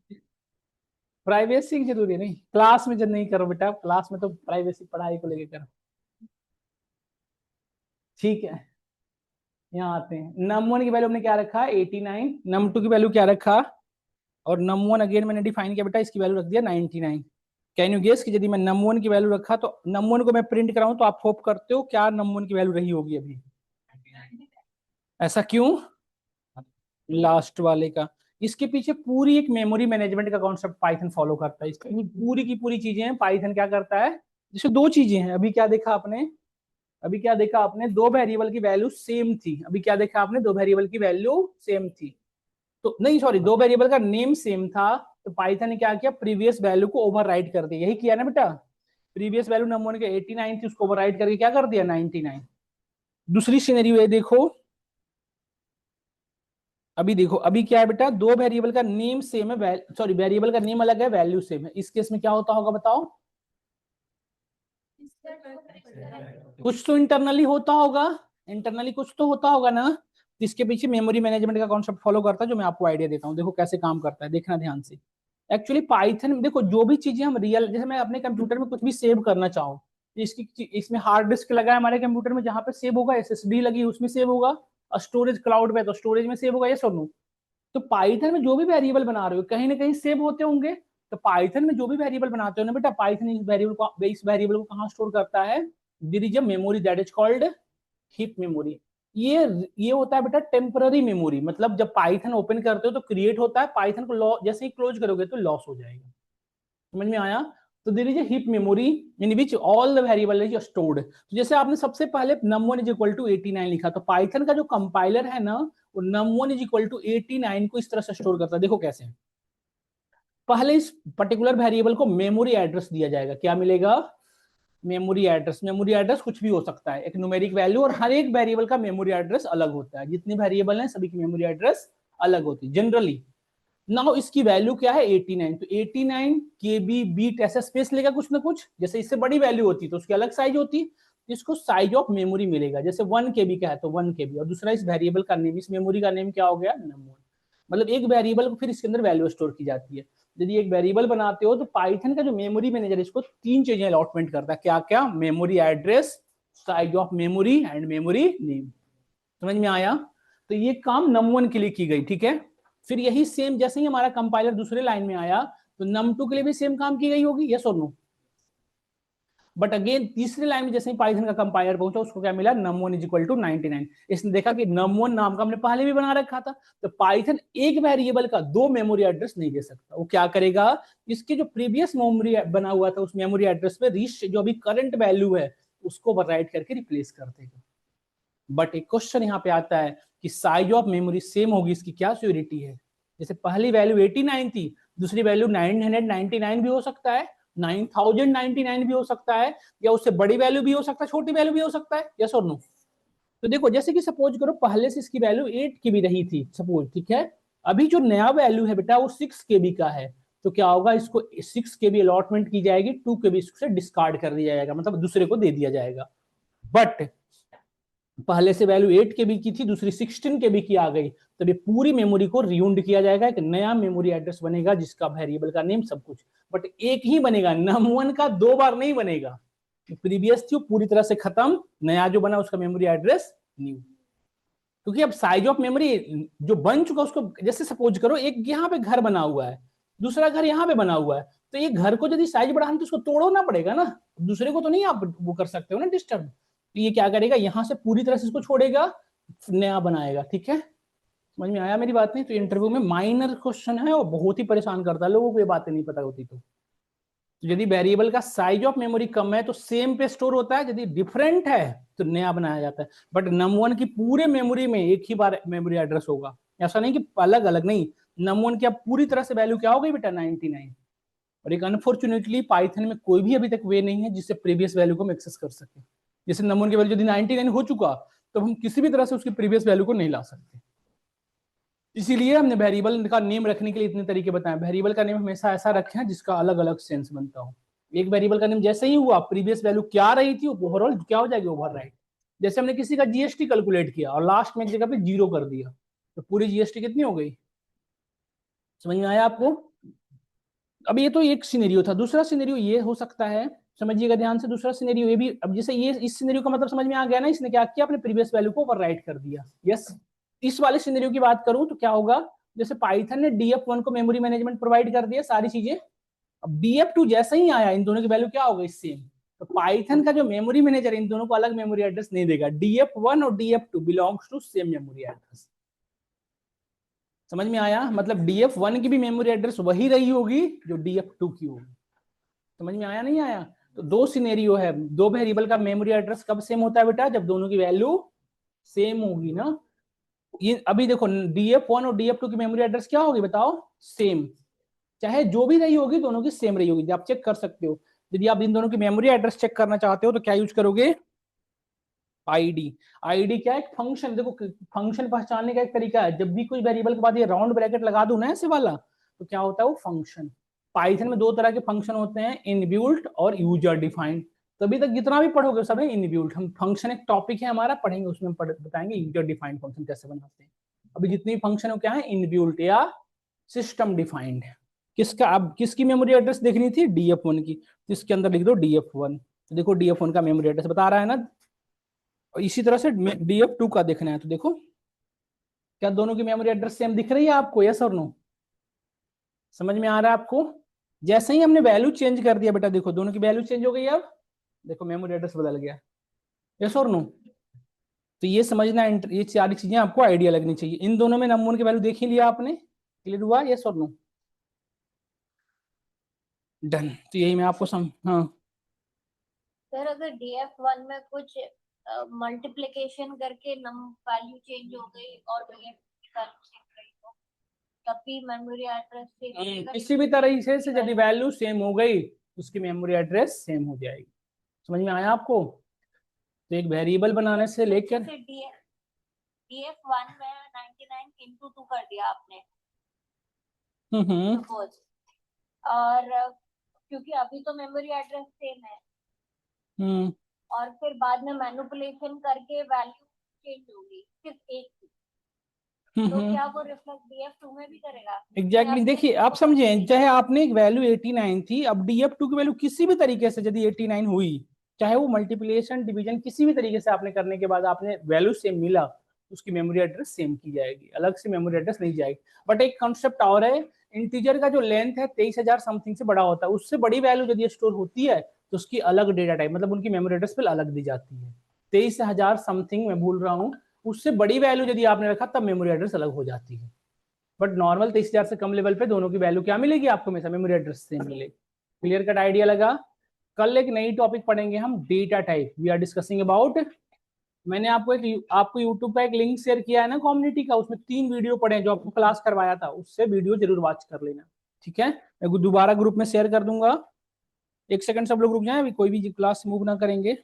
प्राइवेसी की जरूरी नहीं। क्लास में जब नहीं करो बेटा, क्लास में तो प्राइवेसी पढ़ाई को लेके करो, ठीक है। यहाँ आते हैं, नम वन की वैल्यू हमने क्या रखा, 89, नम टू की वैल्यू क्या रखा, और नम वन अगेन मैंने डिफाइन किया बेटा, इसकी वैल्यू रख दिया 99। कैन यू गेस कि यदि मैं नम वन की वैल्यू रखा तो नम वन को मैं प्रिंट कराऊं तो आप होप करते हो क्या नम वन की वैल्यू रही होगी अभी, ऐसा क्यों, लास्ट वाले का। इसके पीछे पूरी एक मेमोरी मैनेजमेंट का कॉन्सेप्ट पाइथन फॉलो करता है, इसकी पूरी की पूरी चीजें पाइथन क्या करता है। जैसे दो चीजें हैं, अभी क्या देखा आपने, अभी क्या देखा आपने, दो वेरिएबल की वैल्यू सेम थी, अभी क्या देखा आपने, दो वेरिएबल की वैल्यू सेम थी, तो नहीं सॉरी, दो वेरिएबल का नेम सेम था, तो पाइथन ने क्या किया, प्रीवियस वैल्यू को ओवरराइट कर दिया, यही किया ना बेटा। प्रीवियस वैल्यू नंबर वन के 89 थी, उसको ओवरराइट करके क्या कर दिया 99। दूसरी सिनेरियो ये देखो, अभी देखो, अभी क्या है बेटा, दो वेरिएबल का नेम सेम है, सॉरी वेरिएबल का नेम अलग है, वैल्यू सेम है, इस केस में क्या होता होगा बताओ, कुछ तो इंटरनली होता होगा, इंटरनली कुछ तो होता होगा ना। इसके पीछे मेमोरी मैनेजमेंट का कॉन्सेप्ट फॉलो करता है, जो मैं आपको आइडिया देता हूँ, देखो कैसे काम करता है, देखना ध्यान से। एक्चुअली पाइथन में देखो, जो भी चीजें हम रियल, जैसे मैं अपने कंप्यूटर में कुछ भी सेव करना चाहूँ, इसकी इसमें हार्ड डिस्क लगा है हमारे कंप्यूटर में, जहां पे सेव होगा, एसएसडी लगी उसमें सेव होगा, और स्टोरेज क्लाउड पे तो स्टोरेज में सेव होगा, ये सुनो। तो पाइथन में जो भी वेरिएबल बना रहे हो कहीं ना कहीं सेव होते होंगे। तो पाइथन में जो भी वेरिएबल बनाते हो ना बेटा, पाइथन इस वेरिएबल को कहाँ स्टोर करता है, there is a memory that is called heap memory. ये होता है बेटा टेम्पररी मेमोरी, मतलब जब पाइथन ओपन करते हो तो क्रिएट होता है, पाइथन को जैसे ही क्लोज करोगे तो लॉस हो जाएगा, समझ में आया। तो there is a heap memory in which all the variable is stored. तो जैसे आपने सबसे पहले num1 इज इक्वल टू 89 लिखा, तो पाइथन का जो कंपाइलर है ना, वो num1 इज इक्वल टू 89 को इस तरह से स्टोर करता है, देखो कैसे। पहले इस पर्टिकुलर वेरिएबल को मेमोरी एड्रेस दिया जाएगा, क्या मिलेगा, मेमोरी एड्रेस। मेमोरी एड्रेस कुछ भी हो सकता है, एक न्यूमेरिक वैल्यू, और हर एक वेरिएबल का मेमोरी एड्रेस अलग होता है, जितने वेरिएबल हैं सभी की मेमोरी एड्रेस अलग होती है जनरली। नाउ इसकी वैल्यू क्या है 89, तो 89 केबी बीट ऐसा स्पेस लेगा कुछ ना कुछ, जैसे इससे बड़ी वैल्यू होती तो उसकी अलग साइज होती, तो इसको साइज ऑफ मेमोरी मिलेगा, जैसे 1 केबी का है तो 1 केबी, और दूसरा इस वेरिएबल का नेम, इस मेमोरी का नेम क्या हो गया नम1। मतलब एक वेरिएबल को फिर इसके अंदर वैल्यू स्टोर की जाती है। यदि एक वेरिएबल बनाते हो तो पाइथन का जो मेमोरी मैनेजर इसको तीन चीजें अलॉटमेंट करता है, क्या क्या, memory address, size of memory and memory name. समझ में आया। तो ये काम num1 के लिए की गई, ठीक है। फिर यही सेम जैसे ही हमारा कंपाइलर दूसरे लाइन में आया तो num2 के लिए भी सेम काम की गई होगी, यस और नो। बट अगेन तीसरे लाइन में जैसे ही पाइथन का कंपाइलर पहुंचा, उसको क्या मिला, num1 इज इक्वल टू 99। इसने देखा कि num1 नाम का हमने पहले भी बना रखा था, तो पाइथन एक वेरिएबल का दो मेमोरी एड्रेस नहीं दे सकता, वो क्या करेगा, इसके जो प्रीवियस मेमोरी बना हुआ था उस मेमोरी एड्रेस पे रीच जो अभी करंट वैल्यू है उसको ओवरराइट करके रिप्लेस कर देगा। बट एक क्वेश्चन यहाँ पे आता है कि साइज ऑफ मेमोरी सेम होगी, इसकी क्या सिक्योरिटी है। जैसे पहली वैल्यू 89 थी, दूसरी वैल्यू 999 भी हो सकता है, 9099 भी हो सकता है, या उससे बड़ी वैल्यू भी हो सकता है, छोटी वैल्यू भी हो सकता है, यस और नो। तो देखो जैसे कि सपोज करो पहले से इसकी वैल्यू 8 की भी रही थी सपोज, ठीक है। अभी जो नया वैल्यू है बेटा वो 6 केबी का है, तो क्या होगा, इसको 6 केबी अलॉटमेंट की जाएगी, 2 केबी इससे डिस्कार्ड कर दिया जाएगा, मतलब दूसरे को दे दिया जाएगा। बट पहले से वैल्यू 8 केबी की थी, दूसरी 16 केबी की आ गई, तो ये पूरी मेमोरी को रियूंड किया जाएगा, एक नया मेमोरी एड्रेस बनेगा जिसका वेरिएबल का नेम सब कुछ, बट एक ही बनेगा, num1 का दो बार नहीं बनेगा। प्रीवियस थी पूरी तरह से खत्म, नया जो बना उसका मेमोरी एड्रेस न्यू। क्योंकि अब साइज ऑफ मेमोरी जो बन चुका उसको, जैसे सपोज करो एक यहाँ पे घर बना हुआ है, दूसरा घर यहाँ पे बना हुआ है, तो ये घर को यदि साइज बढ़ाना तो उसको तोड़ना पड़ेगा ना, दूसरे को तो नहीं आप वो कर सकते हो ना डिस्टर्ब। तो ये क्या करेगा, यहां से पूरी तरह से इसको छोड़ेगा, नया बनाएगा। ठीक है, समझ में आया मेरी बात? नहीं तो इंटरव्यू में माइनर क्वेश्चन है और बहुत ही परेशान करता है लोगों को, ये बातें नहीं पता होती। तो यदि वेरिएबल का साइज ऑफ मेमोरी कम है तो सेम पे स्टोर होता है, यदि डिफरेंट है तो नया बनाया जाता है। बट num1 की पूरे मेमोरी में एक ही बार मेमोरी एड्रेस होगा, ऐसा नहीं कि अलग अलग, नहीं। num1 की अब पूरी तरह से वैल्यू क्या हो गई बेटा 99। और एक अनफॉर्चुनेटली पाइथन में कोई भी अभी तक वे नहीं है जिससे प्रीवियस वैल्यू को हम एक्सेस कर सके। जैसे num1 की वैल्यू यदि 99 हो चुका तो हम किसी भी तरह से उसकी प्रीवियस वैल्यू को नहीं ला सकते। इसीलिए हमने वेरिएबल का नेम रखने के लिए इतने तरीके बताए। वेरिएबल का नेम हमेशा ऐसा रखें जिसका अलग अलग सेंस बनता हो। एक वेरिएबल का नेम जैसे ही हुआ, प्रीवियस वैल्यू क्या रही थी ओवरऑल क्या हो जाएगी, ओवरराइट। जैसे हमने किसी का जीएसटी कैलकुलेट किया और लास्ट में एक जगह पे 0 कर दिया तो पूरी जीएसटी कितनी हो गई? समझ में आया आपको? अब ये तो एक सिनेरियो था। दूसरा सिनेरियो ये हो सकता है, समझिएगा ध्यान से। दूसरा सिनेरियो ये भी, अब जैसे ये इस सिनेरियो का मतलब समझ में आ गया ना, इसने क्या किया, अपने प्रीवियस वैल्यू को ओवरराइट कर दिया। यस, इस वाले सिनेरियो की बात करूं तो क्या होगा, जैसे पाइथन ने df1 को मेमोरी मैनेजमेंट प्रोवाइड कर दिया, सारी चीजें। अब df2 जैसे ही आया, इन दोनों की वैल्यू क्या हो गई, सेम। तो पाइथन का जो मेमोरी मैनेजर इन दोनों को अलग मेमोरी एड्रेस नहीं देगा। df1 और df2 belongs to same memory address. समझ में आया? मतलब df1 की भी मेमोरी एड्रेस वही रही होगी जो df2 की होगी। समझ में आया नहीं आया? तो दो सिनेरियो है, दो वेरिएबल का मेमोरी एड्रेस कब सेम होता है बेटा, जब दोनों की वैल्यू सेम होगी ना। ये अभी देखो df1 और df2 की मेमोरी एड्रेस क्या होगी बताओ, सेम। चाहे जो भी रही होगी दोनों की सेम रही होगी, आप चेक कर सकते हो। यदि आप इन दोनों की मेमोरी एड्रेस चेक करना चाहते हो तो क्या यूज करोगे, आईडी। आईडी क्या है, एक फंक्शन। देखो फंक्शन पहचानने का एक तरीका है, जब भी कोई वेरिएबल के बाद ये राउंड ब्रैकेट लगा दूं ना ऐसे वाला, तो क्या होता है वो फंक्शन। पाइथन में दो तरह के फंक्शन होते हैं, इनबिल्ट और यूजर डिफाइंड। तभी तक जितना भी पढ़ोगे सब है इनबिल्ट। हम फंक्शन एक टॉपिक है हमारा, पढ़ेंगे उसमें बताएंगे यूजर डिफाइंड फंक्शन कैसे बनाते हैं। अभी जितनी फंक्शन हो क्या है, इनबिल्ट या सिस्टम डिफाइंड। किसका, अब किसकी मेमोरी एड्रेस देखनी थी, df1 की, तो इसके अंदर लिख दो df1। देखो df1 का मेमोरी एड्रेस बता रहा है ना। और इसी तरह से df2 का देखना है तो देखो क्या दोनों की मेमोरी एड्रेस सेम दिख रही है आपको, यस और नो? समझ में आ रहा है आपको? जैसे ही हमने वैल्यू चेंज कर दिया बेटा, देखो दोनों की वैल्यू चेंज हो गई। अब देखो मेमोरी एड्रेस बदल गया, यस और नो? तो ये समझना, ये सारी चीजें आपको आइडिया लगनी चाहिए। इन दोनों में नंबर की वैल्यू देख ही लिया आपने, क्लियर हुआ, यस और नो? डन। तो यही मैं आपको हाँ सर अगर df1 में कुछ मल्टीप्लिकेशन करके नम वैल्यू चेंज हो गई और df तो तब भी मेमोरी एड्रेस सेम, किसी भी तरह से यदि वैल्यू सेम हो गई उसकी मेमोरी एड्रेस सेम हो जाएगी। समझ में आया आपको? तो एक वेरिएबल बनाने से लेकर df1 में 99 into 2 कर दिया आपने हम्म सपोज, और क्योंकि अभी तो मेमोरी एड्रेस सेम है और फिर बाद में मैनिपुलेशन करके वैल्यू चेंज होगी सिर्फ एक की, तो क्या वो रिफ्लेक्ट df2 में भी करेगा? एग्जैक्टली। देखिए आप समझे, चाहे आपने एक वैल्यू 89 थी, अब df2 की वैल्यू किसी भी तरीके से यदि 89 हुई, चाहे वो मल्टीप्लिकेशन डिवीजन किसी भी तरीके से आपने करने के बाद आपने वैल्यू सेम मिला, उसकी मेमोरी एड्रेस सेम की जाएगी, अलग से मेमोरी एड्रेस नहीं जाएगी। बट एक कॉन्सेप्ट और है, इंटीजर का जो लेंथ है 23,000 समथिंग से बड़ा होता है, उससे बड़ी वैल्यू यदि स्टोर होती है तो उसकी अलग डेटा टाइप, मतलब उनकी मेमोरी एड्रेस फिर अलग दी जाती है। 23,000 समथिंग मैं भूल रहा हूँ, उससे बड़ी वैल्यू यदि आपने रखा तब मेमोरी एड्रेस अलग हो जाती है। बट नॉर्मल 23,000 से कम लेवल पे दोनों की वैल्यू क्या मिलेगी आपको, हमेशा मेमोरी एड्रेस सेम मिलेगी। क्लियर कट आइडिया लगा? कल एक नई टॉपिक पढ़ेंगे हम, data type. We are discussing about, मैंने आपको यूट्यूब का एक लिंक शेयर किया है ना कम्युनिटी का, उसमें 3 वीडियो पढ़े जो आपको क्लास करवाया था, उससे वीडियो जरूर वॉच कर लेना। ठीक है, मैं दोबारा ग्रुप में शेयर कर दूंगा। 1 सेकंड सब लोग रुक जाए, अभी कोई भी क्लास मूव ना करेंगे।